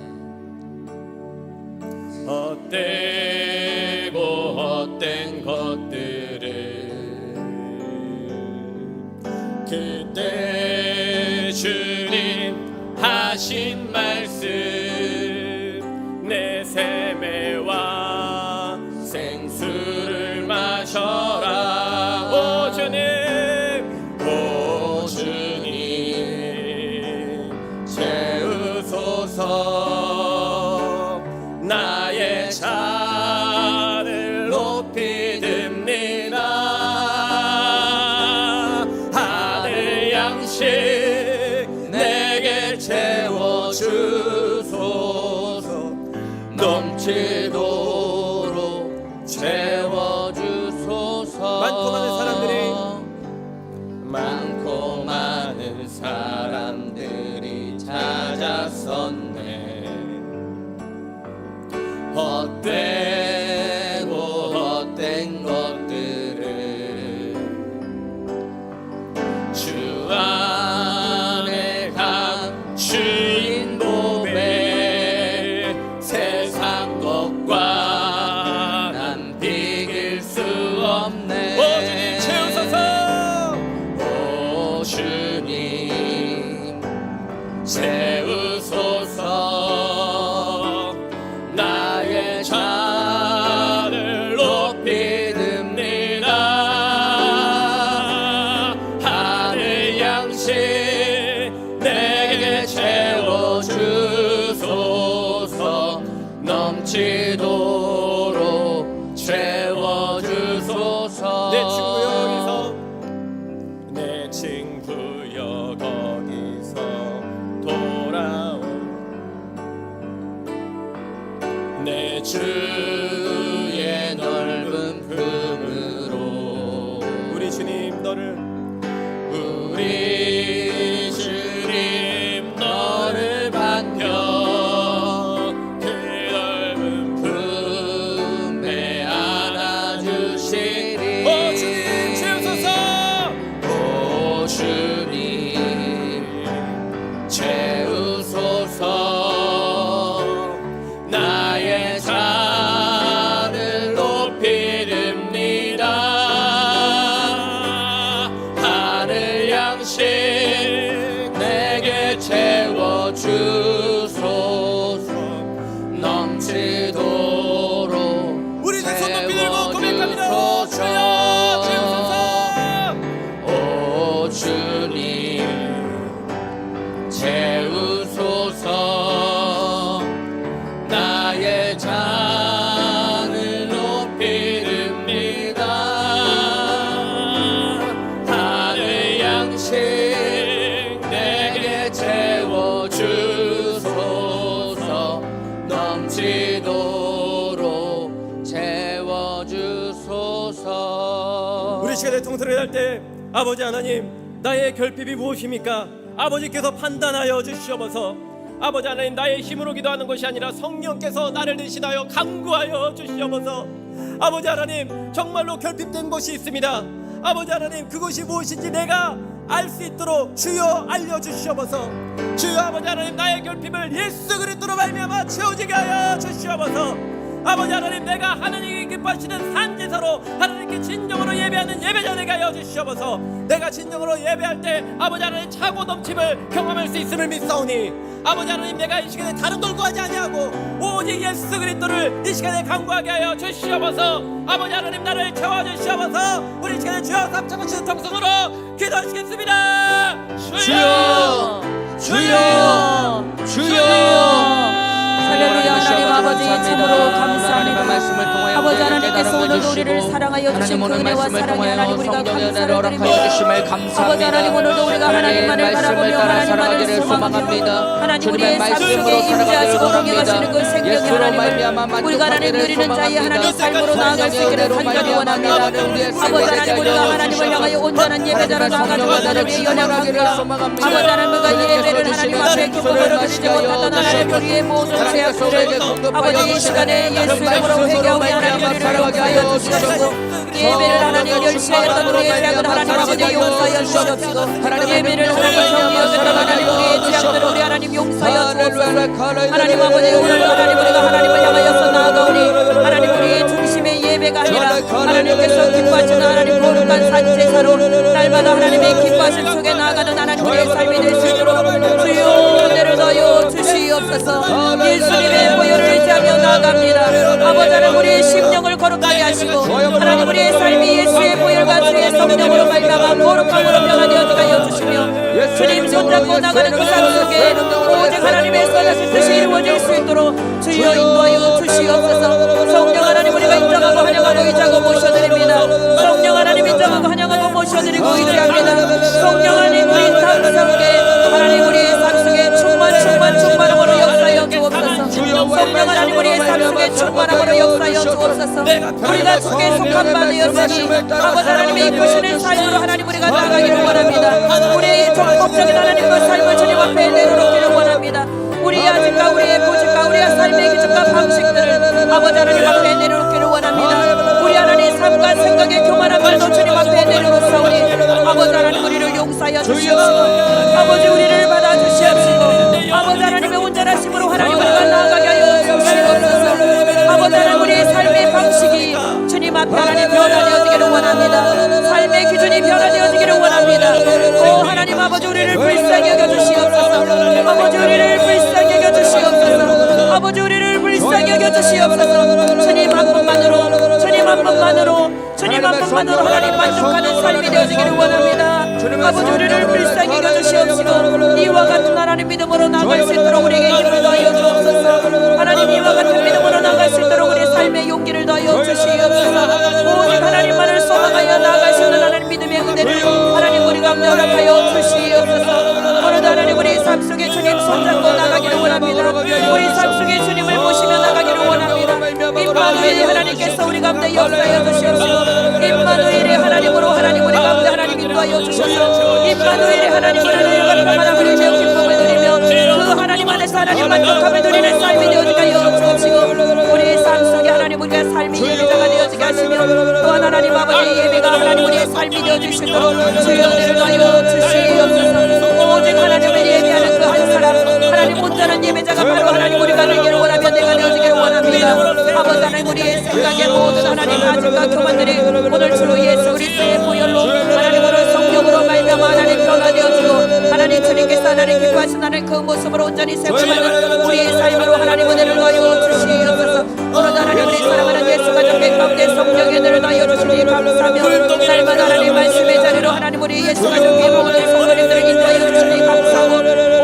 S1: 헛되고 헛된 것들을 그때 주님 하신 말씀, 내 샘에와 생수를 마셔라. 오 주님, 오 주님, 채우소서. 나의 잔을 높이 듭니다. 하늘 양식 내게 채워주소서. 넘치도록 채워주소서. 많고 많은 사람들이 찾았었네. 헛되고 헛된 것들을 주 안에 간 주인 몸에 세상 것과 난 비길 수 없네. 오 주님 채우소서. 오 주님 채우소서. 나의 잔을 높이 듭니다. 하늘 양식 내게 채워주소서. 넘치도록 채워주소서. 내 친구여 거기서 돌아오. 내 주의 넓은 품으로. 우리 주님 너를, 우리 주님 너를 받며 그 넓은 품에 안아주시리. 오 주님 채우소서. 오 주님 채우소서. 나의 잔을 높이 듭니다. 하늘 양식 내게 채워주소서. 넘치도록 우리 두 손 높이 들고 고백합니다. 오 주님 채우소서. 나의 잔을 높이 듭니다. 하늘 양식 내게 채워주소서. 넘치도록 채워주소서. 우리 시간에 통솔을 할 때 아버지 하나님, 나의 결핍이 무엇입니까? 아버지께서 판단하여 주시옵소서. 아버지 하나님, 나의 힘으로 기도하는 것이 아니라 성령께서 나를 대신하여 간구하여 주시옵소서. 아버지 하나님, 정말로 결핍된 것이 있습니다. 아버지 하나님, 그것이 무엇인지 내가 알 수 있도록 주여 알려주시옵소서. 주여 아버지 하나님, 나의 결핍을 예수 그리스도로 말미암아 채워지게 하여 주시옵소서. 아버지 하나님, 내가 하나님이 기뻐하시는 산제사로 하나님께 진정으로 예배하는 예배자 되게 하여 주시옵소서. 내가 진정으로 예배할 때 아버지 하나님 차고 넘침을 경험할 수 있음을 믿사오니 아버지 하나님, 내가 이 시간에 다른 걸 구하지 아니하고 오직 예수 그리스도를 이 시간에 간구하게 하여 주시옵소서. 아버지 하나님, 나를 채워주시옵소서. 우리 이 시간에 주여 삼창하시는 통성으로 기도하시겠습니다.
S2: 주여, 주여, 주여.
S3: 할렐루야. 하나님 아버지 참으로 감사합니다.
S2: 말씀을 통하여
S3: 아버지 하나님께서 오늘도 우리를 사랑하여 주신 그 은혜와 사랑에 하나님 우리가 감사를 드립니다. 아버지 하나님, 오늘도 우리가 하나님만을 바라보며 하나님만을 소망합니다. 하나님 우리의 삶 속에 임재하시고 동행하시는 그 생명의 하나님을 우리가 하나님 누리는 자의 하나님 삶으로 나아갈 수 있기를 간절히 원합니다. 아버지 하나님, 우리가 하나님을 향하여 온전한 예배자로 나아가는 것들을 위해 연약합니다. 아버지 하나님, 우리가 예배를 하나님 앞에 기쁨으로 드리지 못하던 하나님 우리의 모든 죄악들을 아버지 이 시간에 예수 이름으로 회개하며 하나님 우리를 용서하여 주시옵시고, 예배를 하나님 열시하였던 우리의 죄악을 하나님 아버지 용서하여 주시옵시고, 예배를 하나님 정리하였던 하나님 우리의 죄악들을 우리 하나님 용서하여 주옵소서. 하나님 아버지, 오늘 하나님 우리가 하나님을 향하여서 나아가오니 하나님 우리의 중심의 예배가 아니라 하나님께서 기뻐하시는 하나님 거룩한 산제사로 날마다 하나님의 기뻐하심 속에 나아가는 하나님 우리의 삶이 될 수 있도록 주여 은혜를 더하여 주시옵소서. 예수님의 보혈을 의지하며 나아갑니다. 아버지 하나님, 우리의 심령을 거룩하게 하시고 하나님 우리의 삶이 예수의 보혈과 주의 성령으로 말미암아 거룩함으로 변화되어지게 하여 주시며 주님 손잡고 나가는 그 삶 속에 오직 하나님의 선하신 뜻이 이루어질 수 있도록 주여 인도하여 주시옵소서. 성령 하나님, 우리가 인정하고 환영하고 의지하고 모셔드립니다. 성령 하나님, 인정하고 환영하고 모셔드리고 의지합니다. 성령 하나님, 우리 삶 속에 하나님 우리의 삶 속에 충만함으로 역사하여 주옵소서. 성령 하나님, 우리의 삶 속에 충만함으로 역사하여 주옵소서. 우리가 주께 속한 바 되었으니 아버지 하나님의 이끄시는 삶으로 하나님 우리가 나아가기를 원합니다. 우리의 적법적인 하나님과 삶을 주님 앞에 내려놓기를 원합니다. 우리의 아직과 우리의 고집과 우리의 삶의 기준과 방식들을 아버지 하나님 앞에 내려놓기를 원합니다. 우리 하나님 삶과 생각의 교만함을 주님 앞에 내려놓사오니 아버지 하나님 우리를 용서하여 주시옵시고, 아버지 우리를 받아주시옵시고, 아버지 하나님의 온전하심으로 하나님 우리가 나아가게 하여 주시옵소서. 아버지 하나님, 우리의 삶의 방식이 주님 앞에 하나님 변화되어지기를 원합니다. 삶의 기준이 변화되어지기를 원합니다. 오 하나님 아버지, 우리를 불쌍히 여겨주시옵소서. 아버지 우리를 불쌍히 여겨주시옵소서. 아버지 우리를 불쌍히 여겨주시옵소서. 주님 한 분만으로, 주님 한 분만으로, 주님 한 분만으로 하나님 만족하는 삶이 되어지기를 원합니다. 아버지 우리를 불쌍히 여겨주시옵시고, 이와 같은 하나님 믿음으로 나아갈 수 있도록 우리에게 힘을 더하여 주옵소서. 하나님, 이와 같은 믿음으로 나아갈 수 있도록 우리 삶의 용기를 더하여 주시옵소서. 오직 하나님만을 소망하여 나아갈 수 있는 하나님 믿음의 은혜를 하나님 우리 가운데 허락하여 주시옵소서. 오늘도 하나님 우리 삶 속에 주님 손잡고 나가기를 원합니다. 우리 삶 속에 주님을 모시며 나가기를 원합니다. 임마누엘의 하나님께서 우리 가운데 역사하여 주시옵시고, 임마누엘의 하나님으로 하나님 우리 가운데 하나님 인도하여 주셔서 임마누엘의 하나님으로 평안함을 누리며 기쁨을 누리며 그 하나님 안에서 하나님 만족함을 누리는 삶이 되어지게 하여 주옵시고, 우리의 삶 속에 하나님 우리가 삶이 예배자가 되어지게 하시며 또한 하나님 아버지의 예배가 하나님 우리의 삶이 되어주시도록 주여 은혜를 더하여 주시옵소서. 오직 하나님을 예배하는 그 한 사람, 하나님 온전한 예배자가 바로 하나님 우리가 되기를 원하며 내가 되어지기를 원합니다. 아버지 하나님, 우리의 생각의 모든 하나님 아직과 교만들이 오늘 주로 예수 그리스도의 보혈로 하나님으로 성령으로 말미암아 하나님 변화되어지고 하나님 주님께서 하나님 기뻐하신 하나님 그 모습으로 온전히 세워받는 우리의 삶으로 하나님 은혜를 더하여 주시옵소서. 오늘 하나님 우리 사랑하는 예수가 주께 가운데 성령의 은혜를 더하여 주시니 감사하며 날마다 하나님 말씀의 자리로 하나님 우리 예수가 주께 모든 성도님들을 인도하여 주시니 감사하고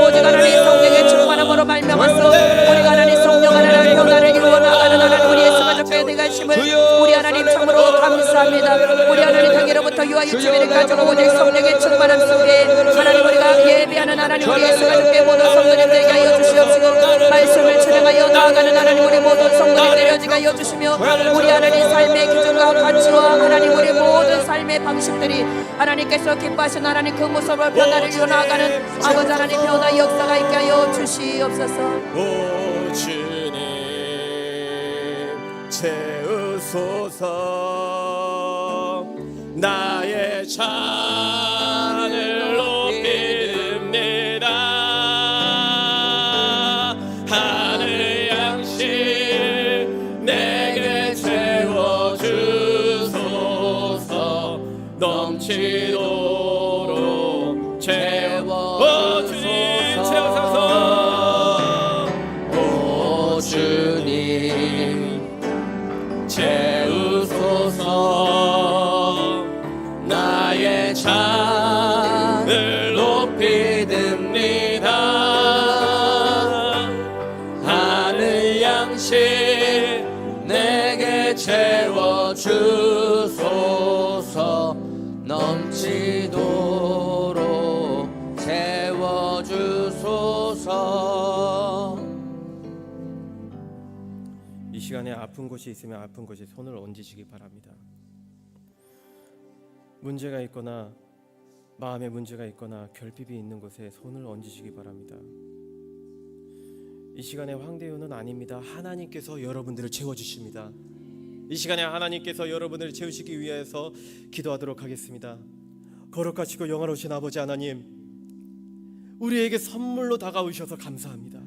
S3: 오직 하나님 성령의 충만함으로 말미암아서 우리가 하나님 성령 하나님 변화를 이루어 나가는 하나님 우리 예수가 주께 내가심을 우리 하나님 참으로 감사합니다. 우리 하나님 당일로부터 유아 유치원을 가지고 오직 성령의 충만함 속에 하나님 우리가 예배하는 하나님 우리 예수가 주께 모든 성도님들에게 하여 주시옵시고, 말씀을 촬영하여 나아가는 하나님 우리 모든 성도님들에게 하여 주시며 우리 하나님 삶의 기준과 가치와 하나님 우리 모든 삶의 방식들이 하나님께서 기뻐하신 하나님 그 모습으로 변화를 이루어 나아가는 아버지 하나님 변화 역사가 있게 하여 주시옵소서.
S1: 오 주님 채우소서. 나의 잔을 높이듭니다. 하늘 양식 내 넘치도록
S2: 채워주소서. 오 주님 채우소서. 나의 잔을 높이 듭니다. 하늘 양식 내게 채워주소서. 넘치도록 채워주소서.
S1: 이 시간에 아픈 곳이 있으면 아픈 곳에 손을 얹으시기 바랍니다. 문제가 있거나 마음에 문제가 있거나 결핍이 있는 곳에 손을 얹으시기 바랍니다. 이 시간에 황대요는 아닙니다. 하나님께서 여러분들을 채워주십니다. 이 시간에 하나님께서 여러분을 채우시기 위해서 기도하도록 하겠습니다. 거룩하시고 영화로우신 아버지 하나님, 우리에게 선물로 다가오셔서 감사합니다.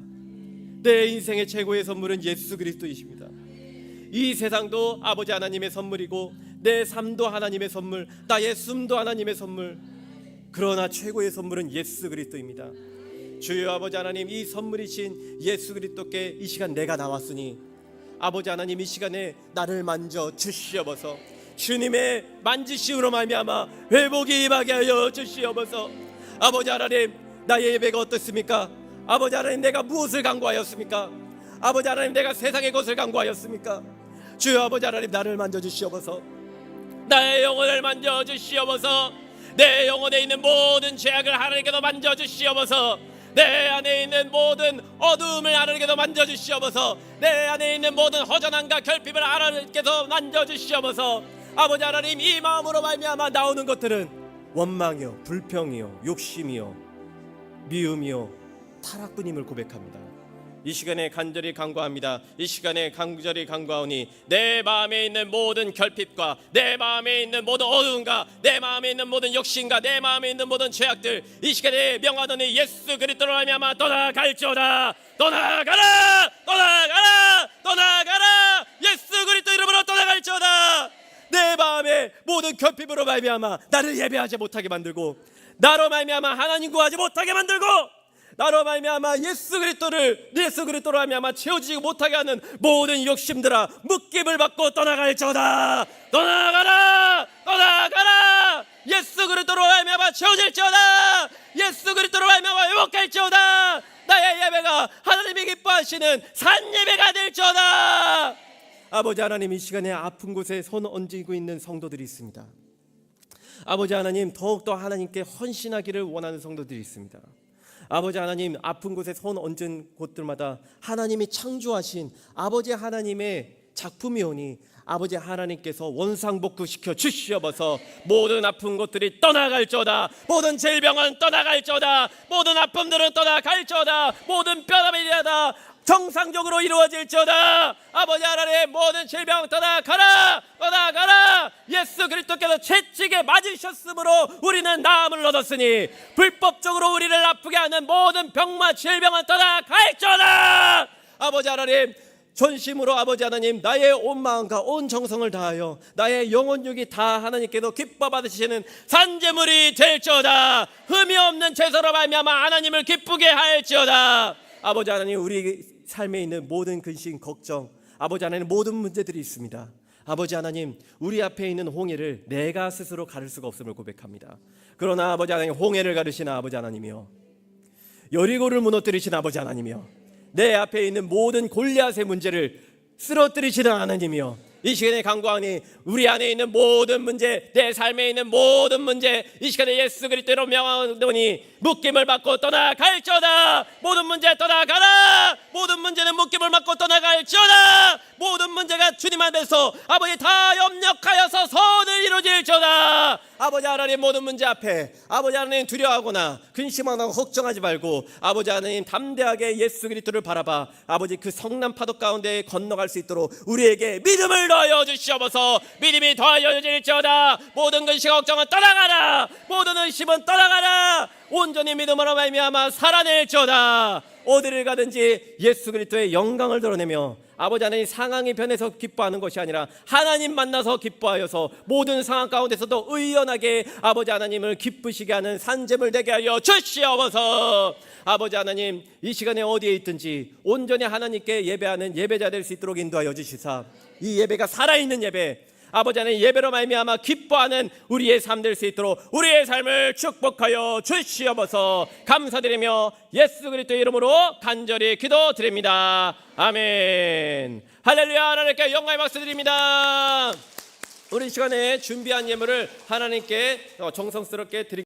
S1: 내 인생의 최고의 선물은 예수 그리스도이십니다. 이 세상도 아버지 하나님의 선물이고 내 삶도 하나님의 선물, 나의 숨도 하나님의 선물, 그러나 최고의 선물은 예수 그리스도입니다. 주여 아버지 하나님, 이 선물이신 예수 그리스도께 이 시간 내가 나왔으니 아버지 하나님, 이 시간에 나를 만져 주시옵소서. 주님의 만지심으로 말미암아 회복이 임하게 하여 주시옵소서. 아버지 하나님, 나의 예배가 어떻습니까? 아버지 하나님, 내가 무엇을 간구하였습니까? 아버지 하나님, 내가 세상의 것을 간구하였습니까? 주여 아버지 하나님, 나를 만져 주시옵소서. 나의 영혼을 만져 주시옵소서. 내 영혼에 있는 모든 죄악을 하나님께서 만져 주시옵소서. 내 안에 있는 모든 어두움을 하나님께서 만져주시옵소서. 내 안에 있는 모든 허전함과 결핍을 하나님께서 만져주시옵소서. 아버지 하나님, 이 마음으로 말미암아 나오는 것들은 원망이요, 불평이요, 욕심이요, 미움이요, 타락뿐임을 고백합니다. 이 시간에 간절히 간구합니다. 이 시간에 간절히 간구하오니 내 마음에 있는 모든 결핍과 내 마음에 있는 모든 어두움과 내 마음에 있는 모든 욕심과 내 마음에 있는 모든 죄악들 이 시간에 명하노니 예수 그리스도로 말미암아 떠나갈지어다. 떠나가라, 떠나가라, 떠나가라. 예수 그리스도 이름으로 떠나갈지어다. 내 마음에 모든 결핍으로 말미암아 나를 예배하지 못하게 만들고, 나로 말미암아 하나님 구하지 못하게 만들고, 나로 말미암아 예수 그리스도로 말미암아 채워지지 못하게 하는 모든 욕심들아, 묶임을 받고 떠나갈지어다. 떠나가라, 떠나가라. 예수 그리스도로 말미암아 채워질지어다. 예수 그리스도로 말미암아 회복할지어다. 나의 예배가 하나님이 기뻐하시는 산 예배가 될지어다. 아버지 하나님, 이 시간에 아픈 곳에 손 얹고 있는 성도들이 있습니다. 아버지 하나님, 더욱더 하나님께 헌신하기를 원하는 성도들이 있습니다. 아버지 하나님, 아픈 곳에 손 얹은 곳들마다 하나님이 창조하신 아버지 하나님의 작품이오니 아버지 하나님께서 원상복구시켜 주시옵소서. 모든 아픈 것들이 떠나갈지어다. 모든 질병은 떠나갈지어다. 모든 아픔들은 떠나갈지어다. 모든 뼈다밀이다 정상적으로 이루어질지어다. 아버지 하나님, 모든 질병 떠나가라, 떠나가라. 예수 그리스도께서 채찍에 맞으셨으므로 우리는 나음을 얻었으니 불법적으로 우리를 아프게 하는 모든 병과 질병은 떠나갈지어다. 아버지 하나님, 전심으로 아버지 하나님, 나의 온 마음과 온 정성을 다하여 나의 영혼육이 다 하나님께서 기뻐 받으시는 산제물이 될지어다. 흠이 없는 제사로 말미암아 하나님을 기쁘게 할지어다. 아버지 하나님, 우리 삶에 있는 모든 근심, 걱정, 아버지 하나님, 모든 문제들이 있습니다. 아버지 하나님, 우리 앞에 있는 홍해를 내가 스스로 가를 수가 없음을 고백합니다. 그러나 아버지 하나님, 홍해를 가르시는 아버지 하나님이여, 여리고를 무너뜨리신 아버지 하나님이여, 내 앞에 있는 모든 골리앗의 문제를 쓰러뜨리시는 하나님이여, 이 시간에 간구하니 우리 안에 있는 모든 문제, 내 삶에 있는 모든 문제 이 시간에 예수 그리스도로 명하노니 묶임을 받고 떠나갈지어다. 모든 문제 떠나가라. 모든 문제는 묶임을 받고 떠나갈지어다. 모든 문제가 주님 앞에서 아버지 다 협력하여서 선을 이루어질지어다. 아버지 하나님, 모든 문제 앞에 아버지 하나님 두려워하거나 근심하거나 걱정하지 말고 아버지 하나님 담대하게 예수 그리스도를 바라봐 아버지 그 성난 파도 가운데 건너갈 수 있도록 우리에게 믿음을 더하여 주시옵소서. 믿음이 더하여질지어다. 모든 근심 걱정은 떠나가라. 모든 의심은 떠나가라. 온전히 믿음으로 말미암아 살아낼지어다. 어디를 가든지 예수 그리스도의 영광을 드러내며 아버지 하나님 상황이 변해서 기뻐하는 것이 아니라 하나님 만나서 기뻐하여서 모든 상황 가운데서도 의연하게 아버지 하나님을 기쁘시게 하는 산재물 되게 하여 주시옵소서. 아버지 하나님 이 시간에 어디에 있든지 온전히 하나님께 예배하는 예배자 될 수 있도록 인도하여 주시사 이 예배가 살아있는 예배, 아버지 하나님 예배로 말미암아 기뻐하는 우리의 삶 될 수 있도록 우리의 삶을 축복하여 주시옵소서. 감사드리며 예수 그리스도의 이름으로 간절히 기도드립니다. 아멘. 할렐루야. 하나님께 영광의 박수 드립니다. 우리 시간에 준비한 예물을 하나님께 정성스럽게 드리겠습니다.